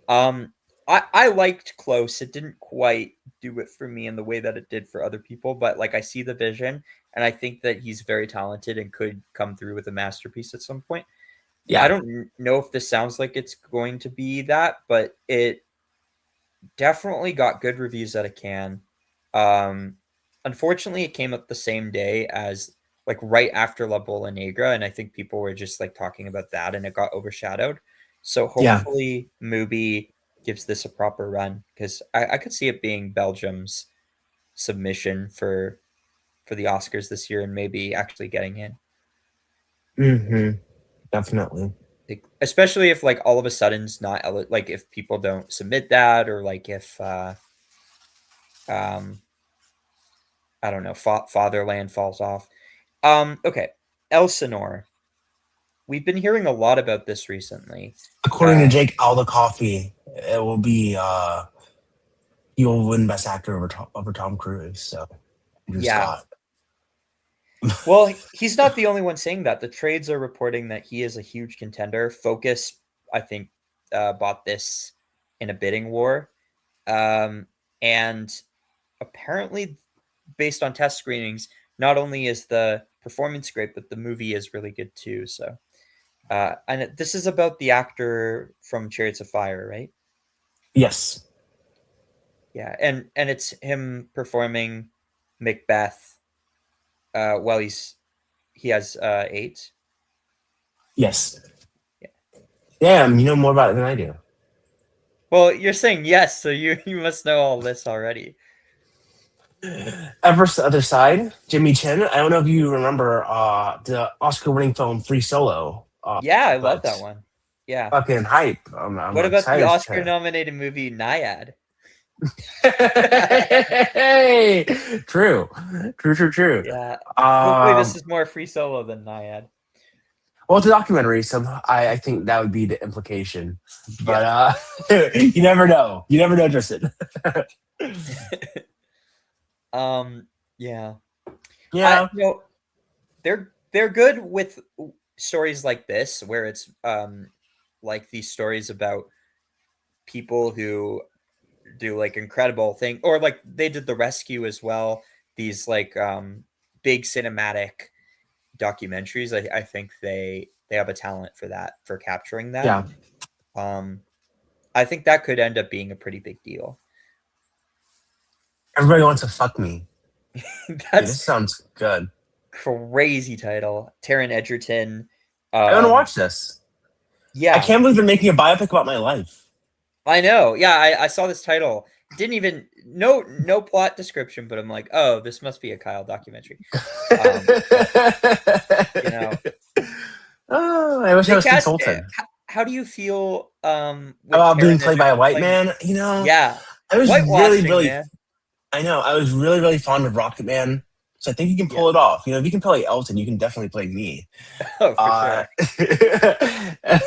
Um, I liked Close. It didn't quite do it for me in the way that it did for other people, but like I see the vision, and I think that he's very talented and could come through with a masterpiece at some point. I yeah, don't know if this sounds like it's going to be that, but it definitely got good reviews at a can. Um, Unfortunately, it came up the same day as like right after La Bola Negra, and I think people were just like talking about that, and it got overshadowed. So yeah. hopefully, Mubi gives this a proper run because I could see it being Belgium's submission for the Oscars this year, and maybe actually getting in. Definitely. Like, especially if like all of a sudden's not like if people don't submit that or like if um I don't know, Fatherland falls off. Okay, Elsinore. We've been hearing a lot about this recently. According to Uh, Jake Alda Coffee, it will be he will win Best Actor over Tom Cruise. So Andrew yeah. Scott. Well, he's not the only one saying that. The trades are reporting that he is a huge contender. Focus, I think, bought this in a bidding war, um, and apparently, based on test screenings, not only is the performance great, but the movie is really good too. So, and this is about the actor from Chariots of Fire, right? Yes, Yeah, and it's him performing Macbeth while he has AIDS. yes. Yeah. Damn, you know more about it than I do. Well, you're saying yes, so you must know all this already. Everest the Other Side, Jimmy Chin. I don't know if you remember the Oscar-winning film Free Solo, Yeah, I love that but one. Yeah. fucking hype. I'm What about the excited Oscar to. nominated movie Naiad? Hey, true, true. Yeah. Hopefully this Um, is more free solo than Naiad. well, it's a documentary, so I think that would be the implication. But Yeah. you never know. You never know, Tristan. Um, yeah. Yeah, They're good with stories like this where it's like these stories about people who do like incredible thing or like they did The Rescue as well. These like big cinematic documentaries. I think they have a talent for that, for capturing that. yeah. Um I think that could end up being a pretty big deal. Everybody wants to fuck me. Dude, That's this sounds good. crazy title. Taron Egerton. I want to Um watch this. I yeah, can't believe they're making a biopic about my life. I know. Yeah, I saw this title. Didn't even no plot description, but I'm like, oh, this must be a Kyle documentary. But you know, Oh, I wish I they was cast. consulted. How do you feel with About being Taron played by a Egerton white playing? man, Yeah, I was whitewashing, man. I know, I was really fond of Rocket Man. So I think you can Yeah. pull it off. If you can play Elton, you can definitely play me. Oh, for Uh, sure.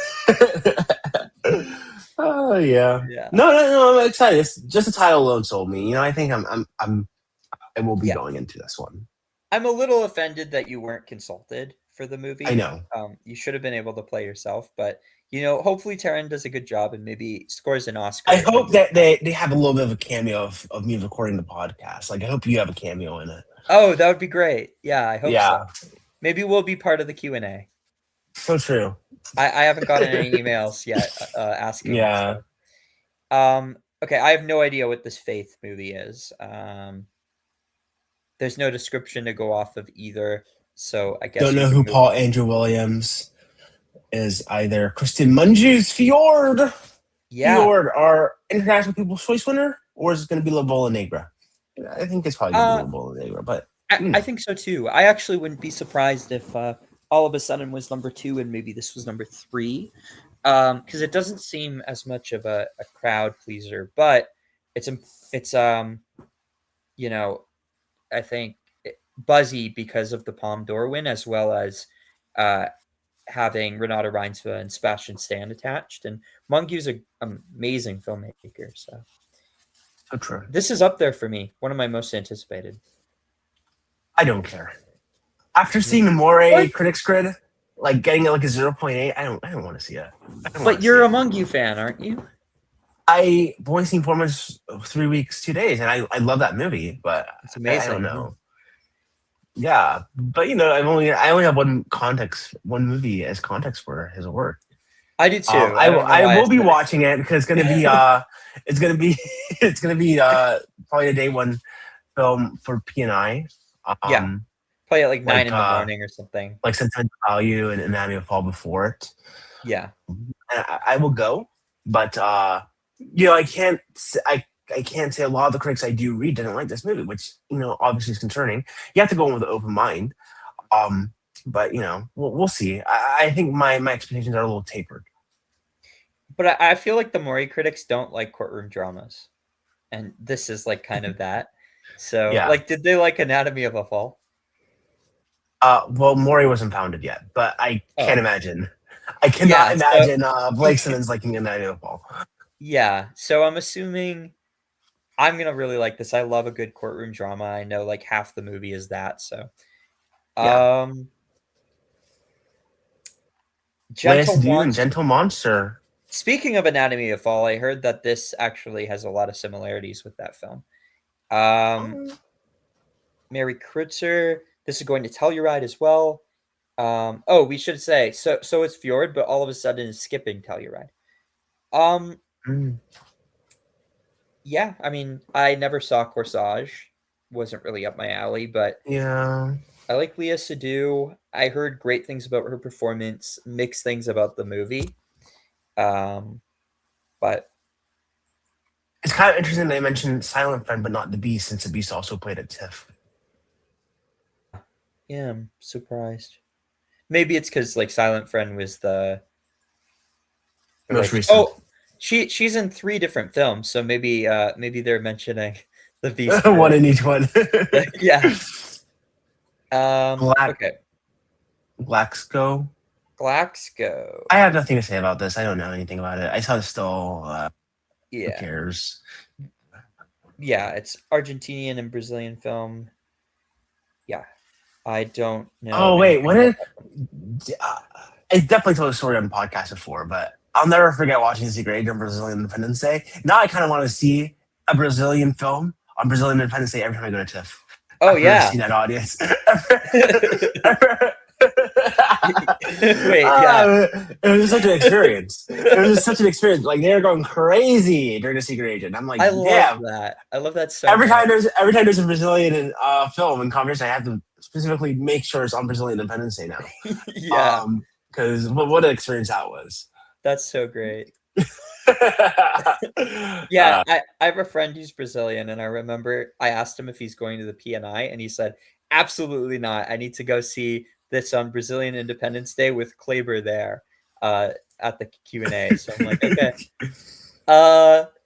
oh yeah. Yeah. No, I'm excited. It's just the title alone sold me. I think I will be Yeah. going into this one. I'm a little offended that you weren't consulted for the I movie. know. You should have been able to play yourself, but hopefully Taron does a good job and maybe scores an I Oscar hope later. that they have a little bit of a cameo of me recording the podcast. Like I hope you have a cameo in it. Oh, that would be great. Yeah, I hope so. Yeah, Maybe we'll be part of the Q&A. so true. I haven't gotten any emails yet asking. Yeah, So, okay, I have no idea what this Faith movie is. There's no description to go off of either, so I don't guess we know can who move Paul on. Andrew Williams is either. Kristen Mungi's Yeah, Fjord, our International People's Choice winner, or is it going to be La Bola Negra? I think it's probably going to be uh, La Bola Negra, but I think so too. I actually wouldn't be surprised if all of a sudden was number two and maybe this was number three, because it doesn't seem as much of a crowd pleaser, but it's it's you know I think buzzy because of the Palme d'Or win, as well as uh, having Renata Reinsve and Sebastian Stan attached. And Mungiu's an amazing filmmaker. So So true. this is up there for me. One of my most anticipated. I don't care. After Me. seeing the Moray What? Critics Grid, like getting like a 0.8, I don't want to see it. I don't want But to see you're it. a Mungiu fan, aren't you? I've only seen 4 months, 3 weeks, 2 days, and I love that movie, but It's I don't amazing. know. Yeah, but I only have one movie as context for his work. I do too. I don't know I why I will be said watching it because it's gonna be it's gonna be it's gonna be probably a day one film for P&I. Yeah, Um, play at like 9 like in the morning or something. like Sentimental Value and Anatomy of Fall before it. Yeah. And I will go, but I can't say a lot of the critics I do read didn't like this movie, which obviously is concerning. You have to go in with an open mind. Um, but we'll see. I think my expectations are a little tapered. But I feel like the Maury critics don't like courtroom dramas. And this is like kind of that. So, Yeah. like, did they like Anatomy of a Fall? Well, Maury wasn't founded yet, but I can't Oh, imagine. I cannot yeah. So, imagine Blake Simmons liking a Night of Fall. yeah. So I'm assuming I'm gonna really like this. I love a good courtroom drama. I know like half the movie is that. So, Yeah. um, Last Gentle Dune, Monster. Gentle Monster. Speaking of Anatomy of Fall, I heard that this actually has a lot of similarities with that film. Um, Oh, Mary Kreutzer. This is going to Telluride as well. Oh, we should say so. It's Fjord, but all of a sudden it's skipping Telluride. Um, mm, yeah. I mean, I never saw Corsage. Wasn't really up my alley, but yeah. I like Leah Sadu. I heard great things about her performance, mixed things about the movie. Um, but It's kind of interesting they mentioned Silent Friend, but not The Beast, since The Beast also played at TIFF. yeah, I'm surprised. Maybe it's because like Silent Friend was the Most like recent. she's in 3 different films, so maybe they're mentioning the Beast One more. in each one. Yeah. Black Okay. Blacksco. Glaxco. I have nothing to say about this. I don't know anything about it. I saw the still. Who Yeah. cares? Yeah, it's Argentinian and Brazilian film. Yeah. I don't know Oh wait, anything what about did? that film. I definitely told a story on the podcast before, but I'll never forget watching Secret Agent on Brazilian Independence Day. Now I kind of want to see a Brazilian film on Brazilian Independence Day every time I go to TIFF. Oh After yeah. seeing that audience. Wait, yeah. It was just such an experience. It was just such an experience. Like they were going crazy during the Secret Agent. I'm like, I love damn. that. I love that so much. Every time there's a Brazilian film in conversation, I have to specifically make sure it's on Brazilian Independence Day now. Yeah, Because what an experience that was. that's so great. Yeah, uh, I have a friend who's Brazilian, and I remember I asked him if he's going to the PNI, and he said, absolutely not. I need to go see this on Brazilian Independence Day with Kleber there at the Q&A. So I'm like, okay.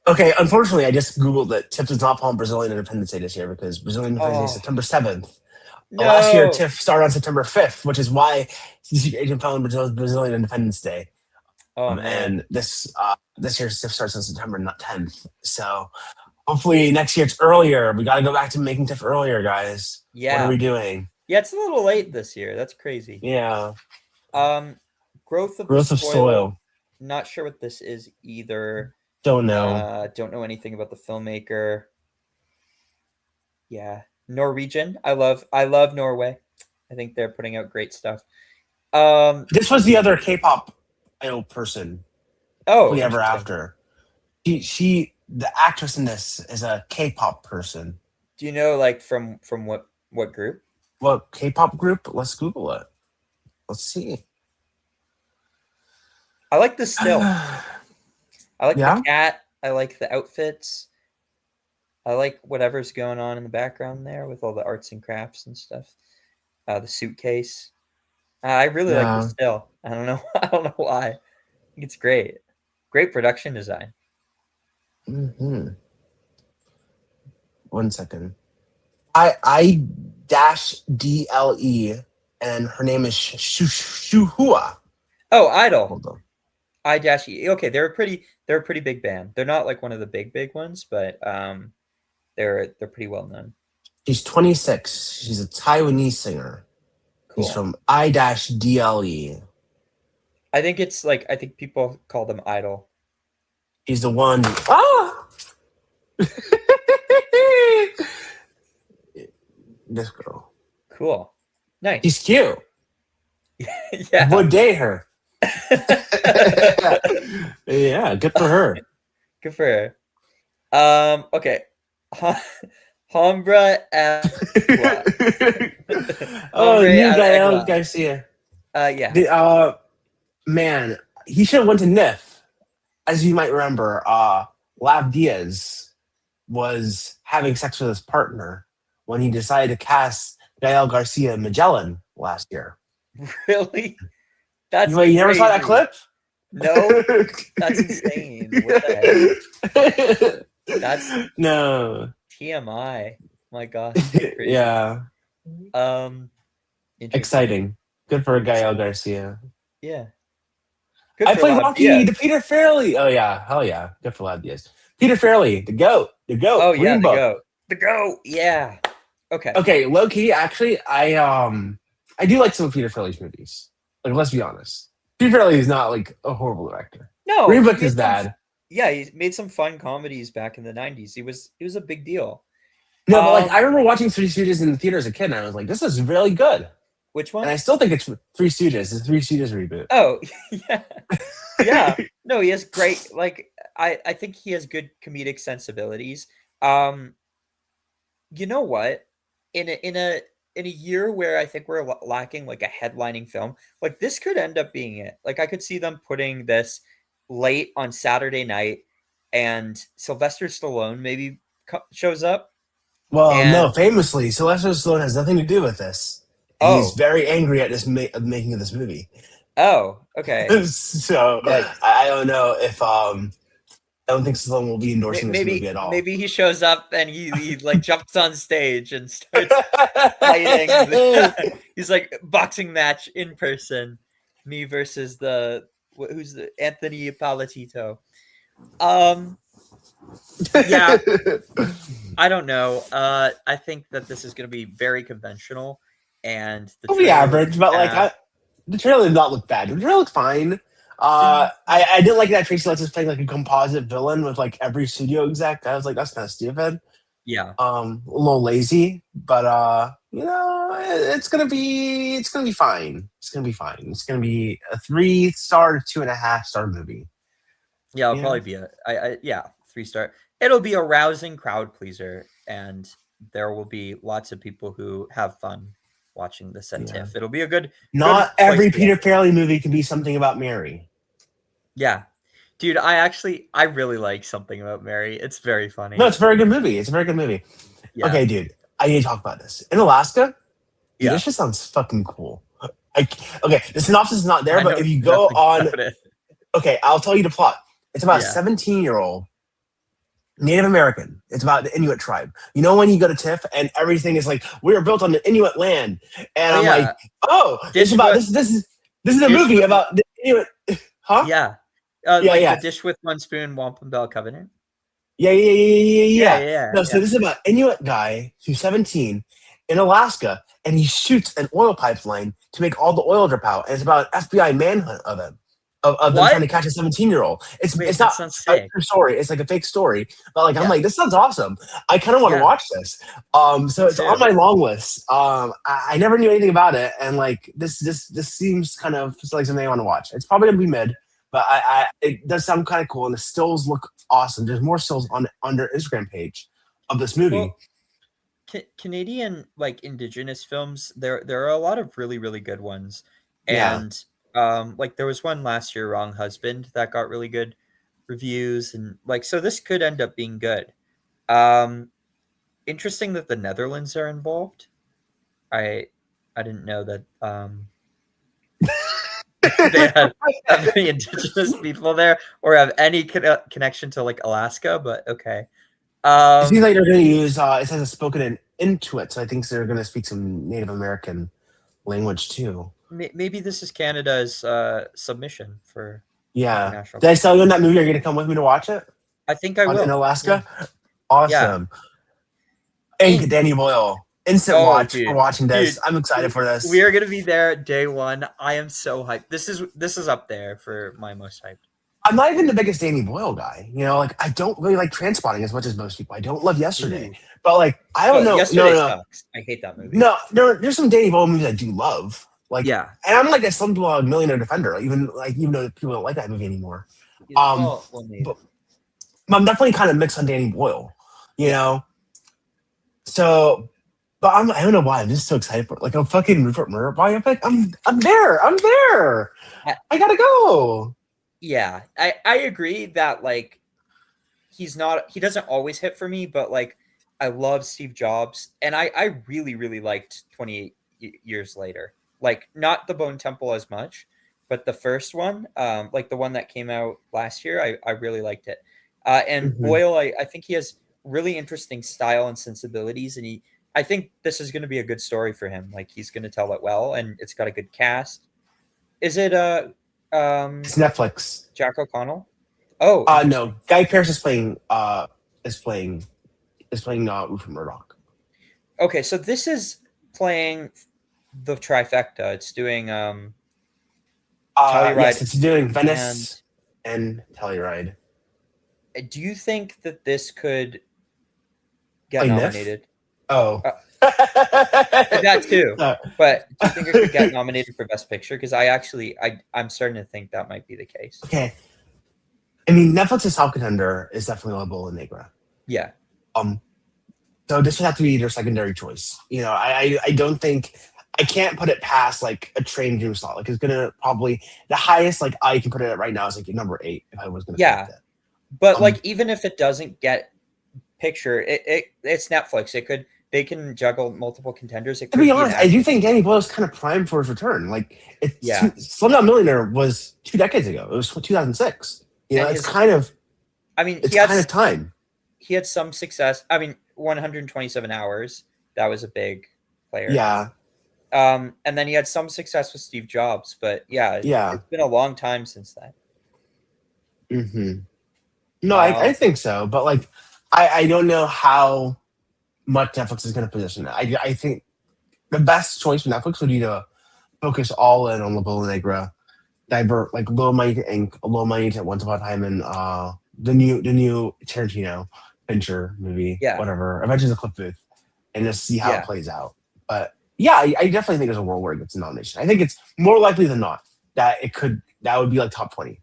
okay, unfortunately, I just Googled that TIFF does not fall on Brazilian Independence Day this year because Brazilian Independence Day is Oh, September 7th. Last year, no. TIFF started on September 5th, which is why Secret Agent fell on Brazilian Independence Day. Oh, man. And this year's TIFF starts on September 10th. So hopefully next year it's earlier. We got to go back to making TIFF earlier, guys. What are Yeah. we doing? Yeah, it's a little late this year. That's crazy. Yeah. Um, Growth of the Growth of Soil. Soil. Not sure what this is either. Don't know. Don't know anything about the filmmaker. Yeah, Norwegian. I love Norway. I think they're putting out great stuff. This was the other K-pop idol person. Oh, We Ever interesting. After. The actress in this is a K-pop person. Do you know like from what group? What K-pop group? Let's Google it. Let's see. I like the still. I like Yeah. the cat. I like the outfits. I like whatever's going on in the background there with all the arts and crafts and stuff. The suitcase. I really like the Yeah. still. I don't know. I don't know why. I think it's great. Great production design. Hmm. 1 second. I I-DLE, and her name is Shuhua. Oh, Idol. Hold on. I-E. Okay, they're a pretty big band. They're not like one of the big ones, but they're pretty well known. She's 26. She's a Taiwanese singer. She's Cool. from I-DLE. I think people call them Idol. She's the one. Ah! This girl. Cool. Nice. She's cute. Yeah. Would date her. Yeah, good for her. Good for her. Okay. Hombra Agua. Oh, Hombre new Gael Agua. Garcia. Yeah. Man, he should have went to TIFF. As you might remember, Lav Diaz was having sex with his partner when he decided to cast Gael Garcia Magellan last year. Really? That's You never saw that clip? No, that's insane. What the heck? That's no. TMI. My gosh. Yeah. Interesting. Exciting. Good for Gael Garcia. Yeah. Good I for played Lav hockey Diaz. to Peter Farrelly. Oh yeah, hell yeah. Good for Lav Diaz. Peter Farrelly, the goat. Oh yeah, Green the Book. goat. The goat. Yeah. Okay. Okay, low key, actually, I do like some of Peter Farrelly's movies. Like, let's be honest. Peter Farrelly is not like a horrible director. No, Green Book he is made some- bad. Yeah, he made some fun comedies back in the 90s. He was a big deal. No, but like I remember watching Three Stooges in the theater as a kid, and I was like, this is really good. Which one? And I still think it's Three Stooges. It's Three Stooges reboot. Oh, yeah. Yeah. No, he has great I think he has good comedic sensibilities. You know what? In a year where I think we're lacking like a headlining film, like this could end up being it. Like I could see them putting this late on Saturday night, and Sylvester Stallone maybe shows up. Well, no, And famously, Sylvester Stallone has nothing to do with this. He's very angry at this making of this movie. Oh, okay. So Yikes. I don't know if I don't think Stallone will be endorsing this movie at all. Maybe he shows up and he like jumps on stage and starts fighting. He's like boxing match in person. Me versus who's the Anthony Palatito. Yeah, I don't know. I think that this is going to be very conventional, and It'll be average, but like the trailer did not look bad. The trailer looked fine. I didn't like that Tracy Letts is playing like a composite villain with like every studio exec. I was like, that's kind of stupid. Yeah. A little lazy, but you know, it's gonna be fine. It's gonna be fine. It's gonna be a 3-star to 2.5-star movie. Yeah, it'll probably be a 3-star. It'll be a rousing crowd pleaser, and there will be lots of people who have fun watching this at TIFF. It'll be a good. Not every Peter Farrelly movie can be something about Mary. Yeah, dude, I really like Something About Mary. It's very funny. No, it's a very good movie. Yeah. Okay, dude, I need to talk about this. In Alaska, dude, this just sounds fucking cool. Okay, the synopsis is not there, but if you go on, okay, I'll tell you the plot. It's about a 17-year-old Native American. It's about the Inuit tribe. You know when you go to TIFF and everything is like, we are built on the Inuit land, and I'm like, this is a movie about the Inuit, huh? Yeah. The Dish with One Spoon Wampum Bell Covenant. Yeah. No, so this is about Inuit guy who's 17 in Alaska, and he shoots an oil pipeline to make all the oil drip out, and it's about an FBI manhunt of him. Of them trying to catch a 17-year-old. It's not a true story. It's like a fake story. But like I'm like, this sounds awesome. I kind of want to watch this. So it's on my long list. I never knew anything about it, and like this seems kind of like something I want to watch. It's probably gonna be mid, but it does sound kind of cool, and the stills look awesome. There's more stills on their Instagram page of this movie. Well, Canadian like Indigenous films, there are a lot of really, really good ones, and like there was one last year, Wrong Husband, that got really good reviews, and like so this could end up being good. Interesting that the Netherlands are involved. I didn't know that they have any Indigenous people there or have any connection to like Alaska, but okay. It seems Um, like they're going to use. It says it's spoken into it, so I think they're going to speak some Native American language too. maybe this is Canada's submission for Yeah. international. Did I tell you in that movie? Are you going to come with me to watch it I think I in will. Yeah, Alaska? yeah. Awesome. And And Danny Boyle, instant oh, watch for dude, watching this. dude, I'm excited for we this. are gonna be there day one. I am so hyped. This is up there for my most hyped. I'm not even the biggest Danny Boyle guy. Like I don't really like Transpotting as much as most people. I don't love Yesterday, Ooh. but like I don't Oh, know. No, yesterday no, sucks. I hate that movie. no. There's some Danny Boyle movies I do love. Like, Yeah. and I'm like a Slumdog Millionaire Defender. Even though people don't like that movie anymore. It's Um, well made. but I'm definitely kind of mixed on Danny Boyle. You Yeah. know, so. But I don't know why. I'm just so excited for it. Like I'm fucking Rupert Murdoch. I'm there. I'm there. I, I gotta go. yeah. I agree that like he doesn't always hit for me, but like I love Steve Jobs and I really really liked 28 years later. Like not the Bone Temple as much, but the first one, like the one that came out last year, I really liked it. And Mhm. Boyle, I think he has really interesting style and sensibilities, and I think this is going to be a good story for him. Like he's going to tell it well, and it's got a good cast. Is it um It's Netflix. Jack O'Connell? Oh, No, interesting. Guy Pearce is playing. Is playing. Is playing Rupert Murdoch. Okay, so this is playing the trifecta. It's doing Yes, Telluride it's doing and Venice and Telluride. do you think that this could get Playing Niff. nominated? Oh. Uh, that too. But do you think it could get nominated for Best Picture? Because I'm starting to think that might be the case. Okay. I mean, Netflix's top contender is definitely La Bola Negra. Yeah. Um, so this would have to be their secondary choice. I don't think I can't put it past like a train dream slot. Like it's gonna probably the highest like I can put it at right now is like number 8 if I was gonna pick Yeah. that. But Um, like even if it doesn't get picture, it's Netflix. They can juggle multiple contenders. It to be could be an honest, I do actual think Danny Boyle's kind of primed for his return. Like yeah. Slumdog Millionaire was 2 decades ago. It was 2006. And It's his kind of I mean, it's kind of time. he had some success. I mean, 127 hours. That was a big player. Yeah, And then he had some success with Steve Jobs, but yeah, yeah. it's been a long time since then. hmm No, I Um, think so, but like I don't know how much Netflix is going to position it. I think the best choice for Netflix would be to focus all in on La Bola Negra, divert like low money to Ink, low money to Once Upon a Time, and the new Tarantino Fincher movie, yeah, whatever. Adventures of Cliff Booth, and just see how it yeah, plays out. But yeah, I definitely think there's a world where it gets a nomination. I think it's more likely than not that would be like top 20.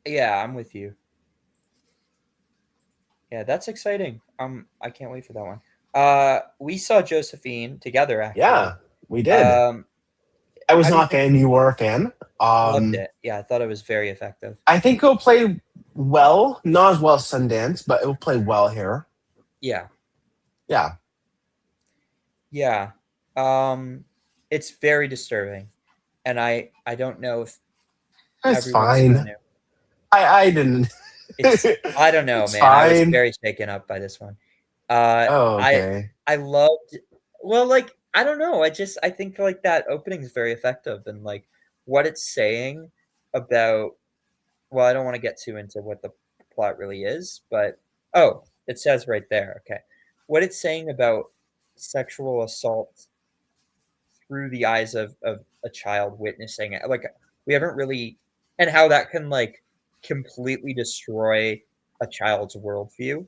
yeah. I'm with you. Yeah, that's exciting. I can't wait for that one. We saw Josephine together actually. Yeah, we did. Um, I was how do you not a think? fan. You were a fan. Loved it. Yeah, I thought it was very effective. I think it'll play well, not as well as Sundance, but it will play well here. Yeah, Yeah, yeah. Um, it's very disturbing, and I don't know if it's everyone's going fine. to. I didn't. It's I don't know, It's man. I was fine. very shaken up by this one. Uh, Oh, I okay. I loved. Well, like I don't know. I think like that opening is very effective and like what it's saying about. Well, I don't want to get too into what the plot really is, but oh, it says right there. Okay, what it's saying about sexual assault through the eyes of a child witnessing it. Like we haven't really, and how that can like completely destroy a child's worldview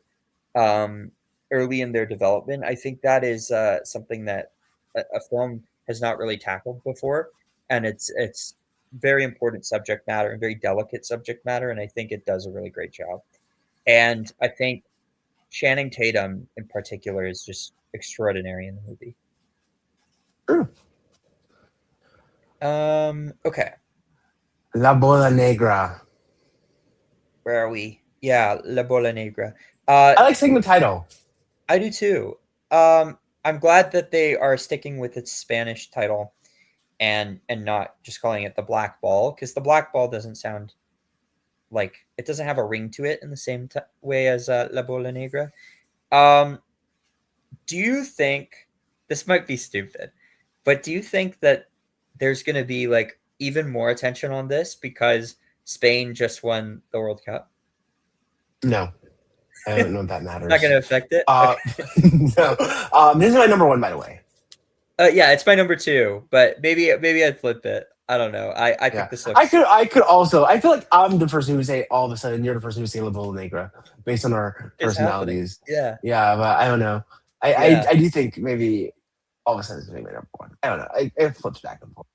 um, early in their development. I think that is something that a film has not really tackled before, and it's very important subject matter and very delicate subject matter, and I think it does a really great job. And I think Channing Tatum in particular is just extraordinary in the movie. True. Okay. La Bola Negra. Where are we? Yeah, La Bola Negra. I like saying the title. I do too. I'm glad that they are sticking with its Spanish title and not just calling it the Black Ball because the Black Ball doesn't sound like it doesn't have a ring to it in the same way as La Bola Negra. Um, do you think this might be stupid, but do you think that there's going to be like even more attention on this because Spain just won the World Cup? No, I don't know if that It's not going matters. to affect it. Uh, Okay. no. This is my number one, by the way. Yeah, it's my number two, but maybe I'd flip it. I don't know. I Yeah, think this looks I could also. I feel like I'm the person who say all of a sudden you're the person who say La Bola Negra based on our is happening. personalities. Yeah, Yeah, but I don't know. yeah, I do think maybe all of a sudden it's gonna be my number one. I don't know. It flips back and forth.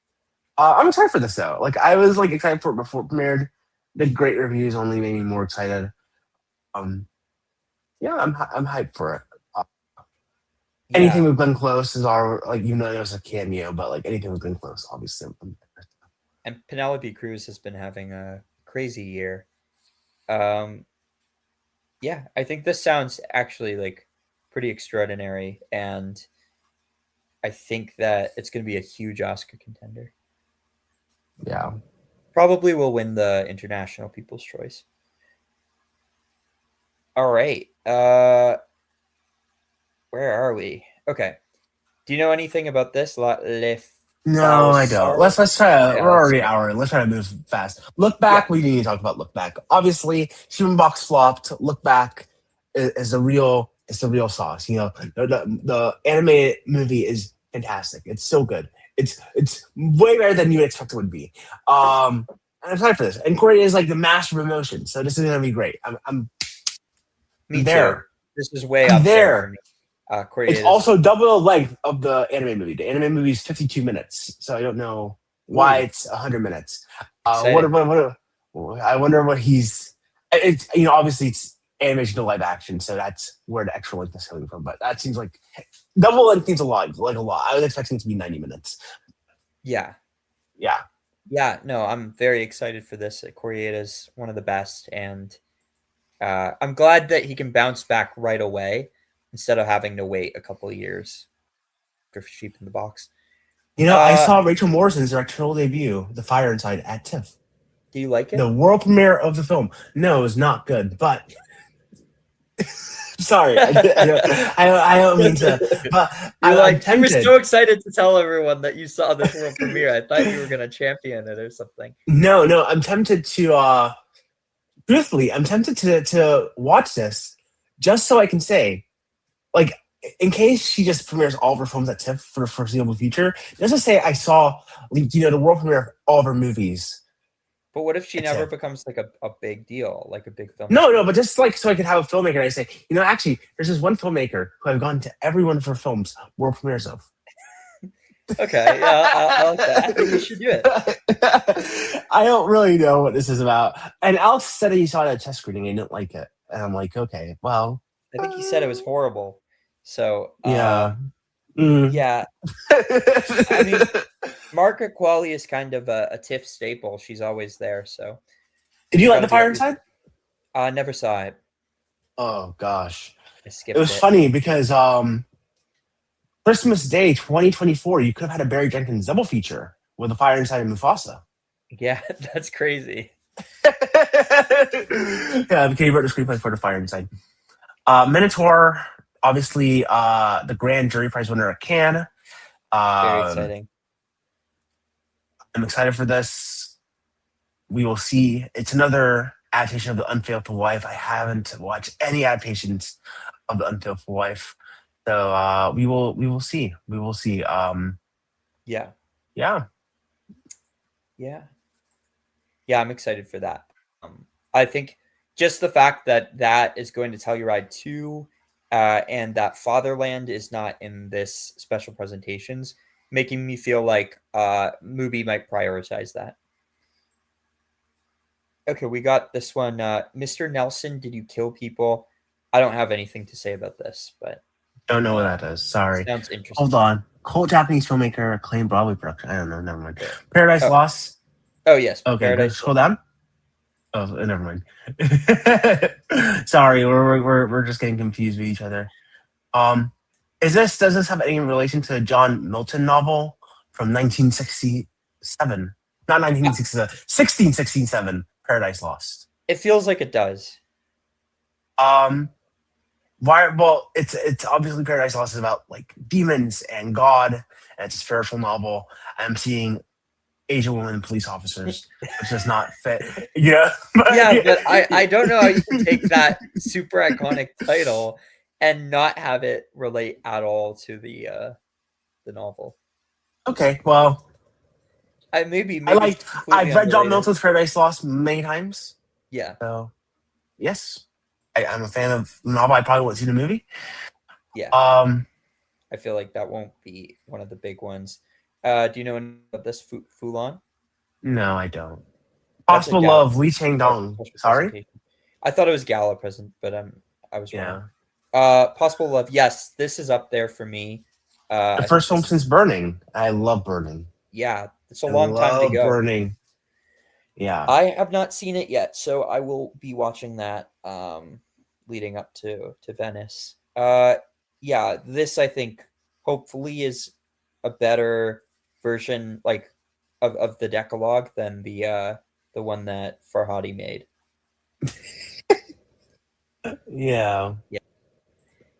I'm excited for this though. Like I was like excited for it before it premiered. The great reviews only made me more excited. Um, yeah, I'm hyped for it. Anything yeah. with Glenn Close is our like you know it was a cameo, but like anything with Glenn Close, obviously. And Penelope Cruz has been having a crazy year. Um, yeah, I think this sounds actually like pretty extraordinary, and I think that it's going to be a huge Oscar contender. Yeah. Probably will win the International People's Choice. All right. Where are we? Okay. Do you know anything about this? Le No, I don't. Falsaro? Let's try to. Yeah, We're that's already right. hour. Let's try to move fast. Look Yeah. back. We need to talk about look back. Obviously, Human Box flopped. Look back is a real. It's the real sauce. You know, the animated movie is fantastic. It's so good. It's way better than you would expect it would be. And I'm excited for this. And Corey is like the master of emotion, so this is gonna be great. I'm Me too. there. This is way I'm up there for there. me. It's Coriolis. also double the length of the anime movie. The anime movie is 52 minutes, so I don't know why Ooh, it's 100 minutes. exciting. I wonder what he's. It's obviously it's animation to live action, so that's where the extra length is coming from. But that seems like double length seems a lot, like a lot. I was expecting it to be 90 minutes. Yeah. Yeah, Yeah. No, I'm very excited for this. Coriolis, one of the best, and I'm glad that he can bounce back right away instead of having to wait a couple of years for Sheep in the Box. you know, I Uh, saw Rachel Morrison's directorial debut, The Fire Inside, at TIFF. do you like The it? world premiere of the film. No, it was not good, but sorry, I don't mean to, but You're I'm like, you were tempted. so excited to tell everyone that you saw this world premiere. I thought you were gonna champion it or something. No, I'm tempted to truthfully, I'm tempted to watch this just so I can say, like, in case she just premieres all of her films at TIFF for the foreseeable future, just to say I saw the world premiere of all of her movies But what if she at never TIFF. becomes like a big deal, like a big film No, star? but just like so I could have a filmmaker and I say, actually, there's this one filmmaker who I've gone to every one of her films world premieres of. Okay, yeah, I like that. I think you should do it. I don't really know what this is about. And Alex said he saw it at a test screening and didn't like it. And I'm like, okay, well, I think he said it was horrible. So, yeah. Mm. yeah, I mean, Margaret Qualley is kind of a TIFF staple. She's always there, so Did you it's like got to The be Fire at least. Inside? I never saw it. Oh gosh. I It skipped was it. funny because Christmas Day 2024, you could have had a Barry Jenkins double feature with The Fire Inside and Mufasa. Yeah, that's crazy. Yeah, because he wrote the screenplay for The Fire Inside. Minotaur, obviously, the Grand Jury Prize winner at Cannes. Very Um, exciting. I'm excited for this. We will see. It's another adaptation of The Unfaithful Wife. I haven't watched any adaptations of The Unfaithful Wife, so we will see. We will see. Yeah, Yeah, yeah, yeah. I'm excited for that. I think just the fact that that is going to Telluride 2 and that Fatherland is not in this special presentations, making me feel like Mubi might prioritize that. Okay, we got this one. Mr. Nelson, did you kill people? I don't have anything to say about this, but don't know what uh, that is. Sorry. sounds Hold interesting. on. Cult Japanese filmmaker, acclaimed Broadway production. I don't know. Never mind. Yeah. Paradise Oh, Lost. oh yes, Okay, go Paradise scroll Lost. down. Oh, never mind. Sorry, we're just getting confused with each other. Um, does this have any relation to a John Milton novel from 1967? Not Uh, 1967, 1667, Paradise Lost. It feels like it does. Um, Why? Well, it's obviously Paradise Lost is about like demons and God, and it's a spiritual novel. I'm seeing Asian women police officers, which does not fit. Yeah, but Yeah, but I don't know how you can take that super iconic title and not have it relate at all to the novel. okay. Well, I maybe I maybe like. it's completely I've read John unrelated. Milton's Paradise Lost many times, Yeah, so yes, I'm a fan of the novel. I probably won't see the movie. yeah. Um, I feel like that won't be one of the big ones. Do you know anything about this Fulan? no, I don't. That's a Possible Gala Love, Lee Chang Dong. special Sorry. presentation. I thought it was Gala present, but I was wrong. Yeah, Possible Love. Yes, this is up there for me. the I think first film this is since Burning. I love Burning. yeah, it's a I long time to love go. Burning. Yeah. I have not seen it yet, so I will be watching that leading up to Venice. Yeah, this I think hopefully is a better version like of the Decalogue than the one that Farhadi made. Yeah. Yeah,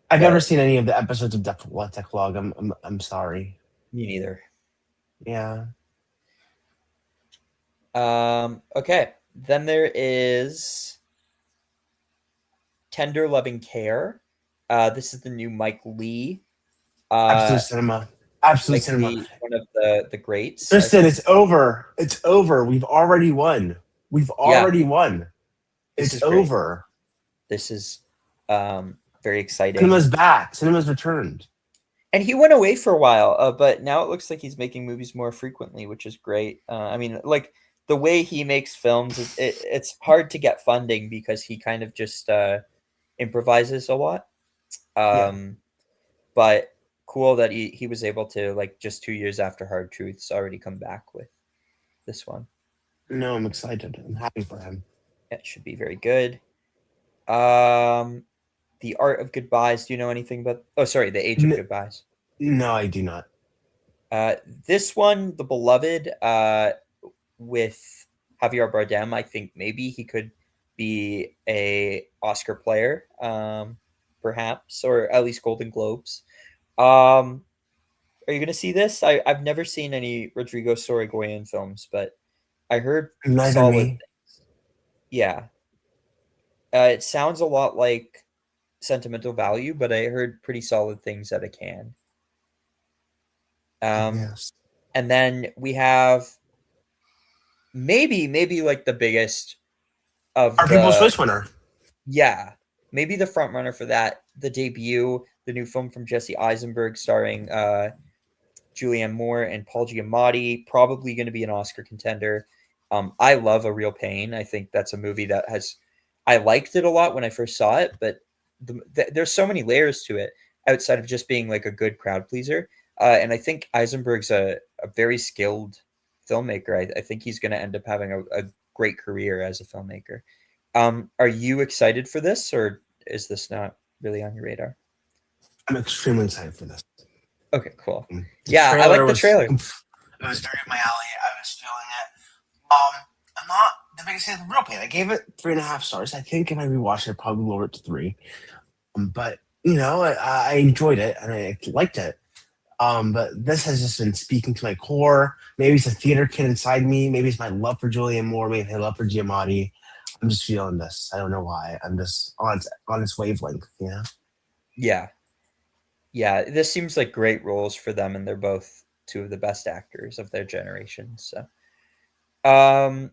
I've never but seen any of the episodes of Decalogue. I'm sorry. me neither. Yeah. Okay. Then there is Tender Loving Care. This is the new Mike Lee. Absolute Uh, cinema. Absolute Mike cinema. Lee, one of the greats, I Tristan, think. it's over. It's over. We've already won. We've Yeah, already won. this It's is great. over. This is very exciting. Cinema's back. Cinema's returned. And he went away for a while, but now it looks like he's making movies more frequently, which is great. I mean, like the way he makes films, it's hard to get funding because he kind of just improvises a lot. Yeah. Um, but cool that he was able to like just 2 years after Hard Truths already come back with this one. No, I'm excited. I'm happy for him. It should be very good. Um, The Art of Goodbyes. Do you know anything about? Oh, sorry, The Age of N- Goodbyes. no, I do not. Uh, this one, The Beloved, with Javier Bardem. I think maybe he could be a Oscar player, perhaps, or at least Golden Globes. Um, are you going to see this? I've never seen any Rodrigo Sorogoyen films, but I heard Neither solid. me. Yeah, it sounds a lot like Sentimental Value, but I heard pretty solid things that it can. Um, Yes. and then we have maybe like the biggest of Our People's the Choice winner. yeah, maybe the front runner for that, the debut, the new film from Jesse Eisenberg starring Julianne Moore and Paul Giamatti, probably going to be an Oscar contender. I love A Real Pain. I think that's a movie that has I liked it a lot when I first saw it, but there's so many layers to it outside of just being like a good crowd pleaser. And I think Eisenberg's a very skilled filmmaker. I think he's going to end up having a great career as a filmmaker. Are you excited for this, or is this not really on your radar? I'm extremely excited for this. Okay, cool. The Yeah, I trailer like the was trailer. it was very up my alley. I was feeling it. I'm not the biggest fan of Real Pain. I gave it 3.5 stars. I think if I rewatch it, I'd probably lower it to three. But I enjoyed it and I liked it. But this has just been speaking to my core. Maybe it's a theater kid inside me. Maybe it's my love for Julianne Moore. Maybe my love for Giamatti. I'm just feeling this. I don't know why. I'm just on its wavelength. Yeah, yeah. This seems like great roles for them, and they're both two of the best actors of their generation. So, um,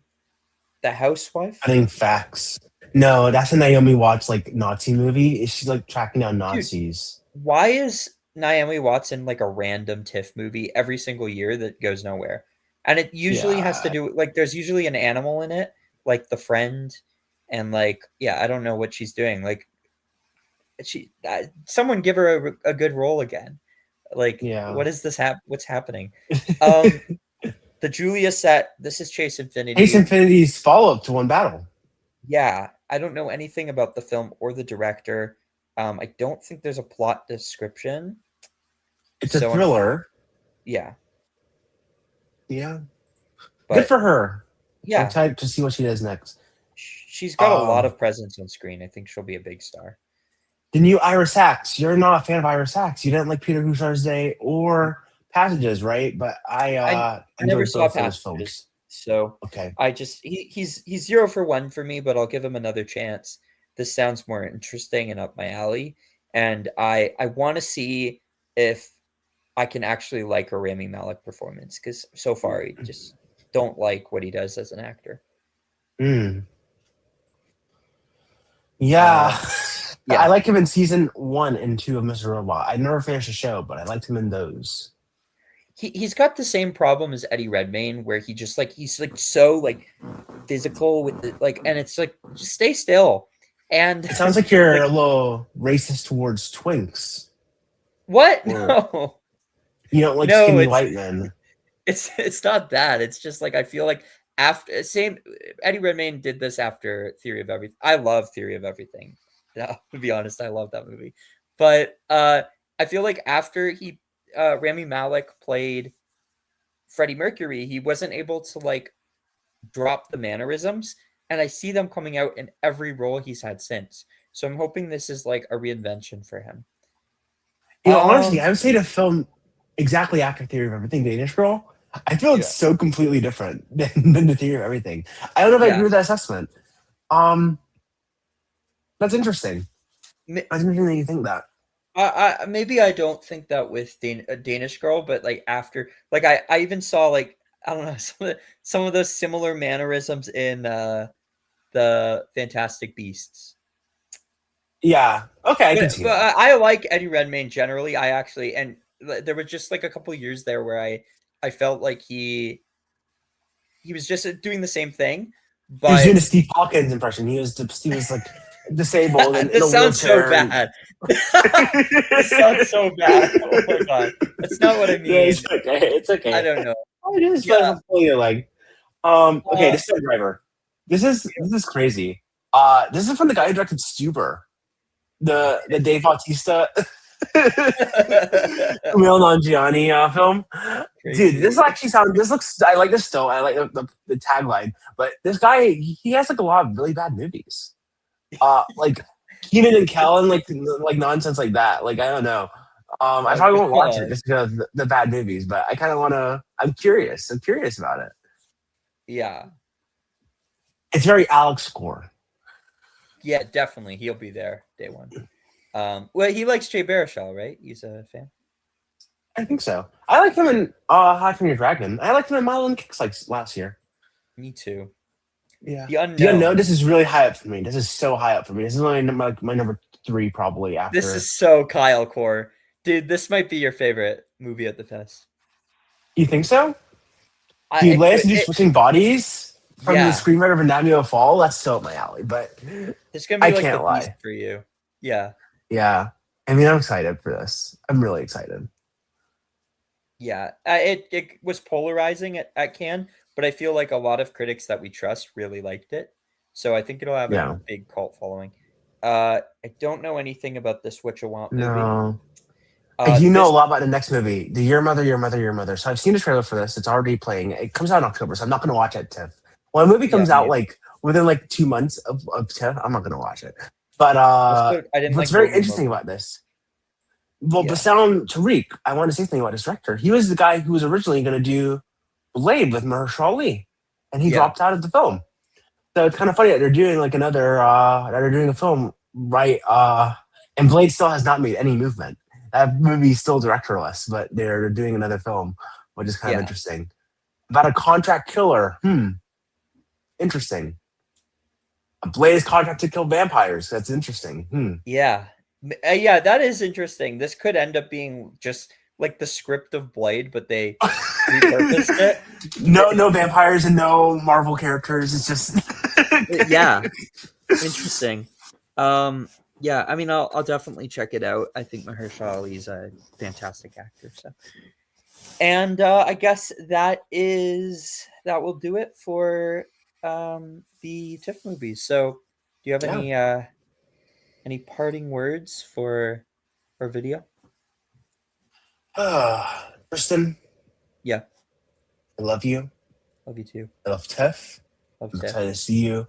The Housewife, Cutting facts. No, that's a Naomi Watts like Nazi movie. She's like tracking down dude. Nazis. Why is Naomi Watts in like a random TIFF movie every single year that goes nowhere? And it usually has to Yeah, do like there's usually an animal in it, like the friend, and like yeah, I don't know what she's doing. Like someone give her a good role again. Like yeah. what is this what's happening? Um, the Julia set. This is Chase Ace Infinity. Infinity's follow up to One Battle. Yeah, I don't know anything about the film or the director. I don't think there's a plot description. It's a So thriller. yeah, Yeah, good but for her. I'm yeah, excited to see what she does next. she's got a lot Um, of presence on screen. I think she'll be a big star. The new Iris Acts. You're not a fan of Iris Acts. You didn't like Peter Hussar's Day or Passages, right? But I I never enjoyed saw both those Passages, films. so Okay. I just he's 0 for 1 for me, but I'll give him another chance. This sounds more interesting and up my alley, and I want to see if I can actually like a Rami Malek performance because so far I just don't like what he does as an actor. Mm. Yeah. Uh, I yeah, like him in season 1 and 2 of Mr. Robot. I never finished the show, but I liked him in those. he's got the same problem as Eddie Redmayne, where he's like so like physical with the, like, and it's like just stay still, and It sounds like you're a like little racist towards twinks, what? or No, you don't like no, skinny white men. it's not that. It's just like I feel like after same Eddie Redmayne did this after Theory of Everything. I love Theory of Everything. Yeah, to be honest, I love that movie. But I feel like after he Rami Malek played Freddie Mercury, he wasn't able to like drop the mannerisms, and I see them coming out in every role he's had since. So I'm hoping this is like a reinvention for him. Honestly, Um, I would say the film exactly after Theory of Everything, Danish Girl. I feel it's yeah, so completely different than the Theory of Everything. I don't know if I agree yeah. with that assessment. Um, that's interesting. That's interesting that you think that. Maybe I don't think that with a Danish Girl, but like after, like I even saw like I don't know some of those similar mannerisms in the Fantastic Beasts. Yeah. Okay, I can But see that. I like Eddie Redmayne generally. I actually and there were just like a couple years there where I felt like he was just doing the same thing, He was but doing a Steve Hawkins impression. He was like disabled and in a this sounds so wheelchair. And bad. This sounds so bad. Oh my god, that's not what I yeah, it's mean. okay. It's I okay. don't know. Oh, it is like Yeah. I'm pulling your leg. Okay, Uh, this is Driver. This is crazy. This is from the guy who directed Stuber, the Dave Bautista, Kumail Nanjiani film. Dude, Crazy. this actually sounds. This looks. I like this still. I like the tagline. But this guy, he has like a lot of really bad movies. Like Keenan and Kel and like nonsense like that. Like I don't know. I Oh probably won't watch it god. just because of the bad movies. But I kind of want to. I'm curious. I'm curious about it. Yeah. It's very Alex Score. Yeah, definitely. He'll be there day one. Well, he likes Jay Baruchel, right? He's a fan. I think so. I liked him in How to Your Dragon. I liked him in Mile and Kicks like last year. Me too. Yeah. The The Unknown. Unknown. This is really high up for me. This is so high up for me. This is my number 3 probably This is after. so Kyle core. Dude, this might be your favorite movie at the fest. You think so? I Dude, it Lance could and you it, switching bodies from the yeah. screenwriter of Anatomy of a Fall. That's so up my alley. But It's gonna I be like the can't beast lie. for you. Yeah. Yeah. I mean, I'm excited for this. I'm really excited. Yeah. It was polarizing at Cannes, but I feel like a lot of critics that we trust really liked it. So I think it'll have a Yeah. big cult following. I don't know anything about this What You Want movie. No. I do know a This lot about the next movie, the Your Mother, Your Mother, Your Mother. So I've seen the trailer for this. It's already playing. It comes out in October, so I'm not going to watch it at TIFF. When a movie yeah, comes me out either. like within like 2 months of TIFF, I'm not going to watch it. But Also, I didn't what's like very Golden interesting Mobile. about this, well, Yeah. Bassam Tariq, I want to say something about his director. He was the guy who was originally going to do Blade with Mahershala Ali, and he Yeah. dropped out of the film. So it's kind of funny that they're doing like that they're doing a film, right? And Blade still has not made any movement. That movie's still directorless, but they're doing another film, which is kind of Yeah. interesting. About a contract killer. Interesting. A Blade's contract to kill vampires. That's interesting. Yeah. Yeah, that is interesting. This could end up being just like the script of Blade, but they repurposed it. No vampires and no Marvel characters. It's just Yeah. Interesting. Yeah, I mean I'll definitely check it out. I think Mahershala Ali's a fantastic actor. So and I guess that will do it for the TIFF movies. So do you have yeah. any parting words for our video? Tristan, Yeah, I love you. love you too. I love Tiff. Love I'm TIFF. excited to see you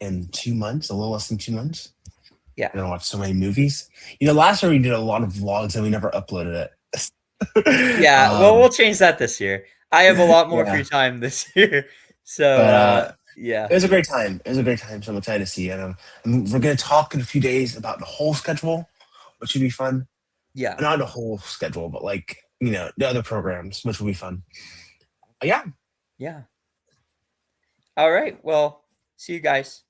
in 2 months, a little less than 2 months. Yeah. I'm gonna watch so many movies. Last year we did a lot of vlogs and we never uploaded it. Yeah, well, we'll change that this year. I have a lot more free Yeah, time this year. So, but yeah. it was a great time. It was a great time. So I'm excited to see it. We're gonna talk in a few days about the whole schedule, which should be fun. Yeah. Not the whole schedule, but like the other programs, which will be fun. But yeah. Yeah. All right. Well, see you guys.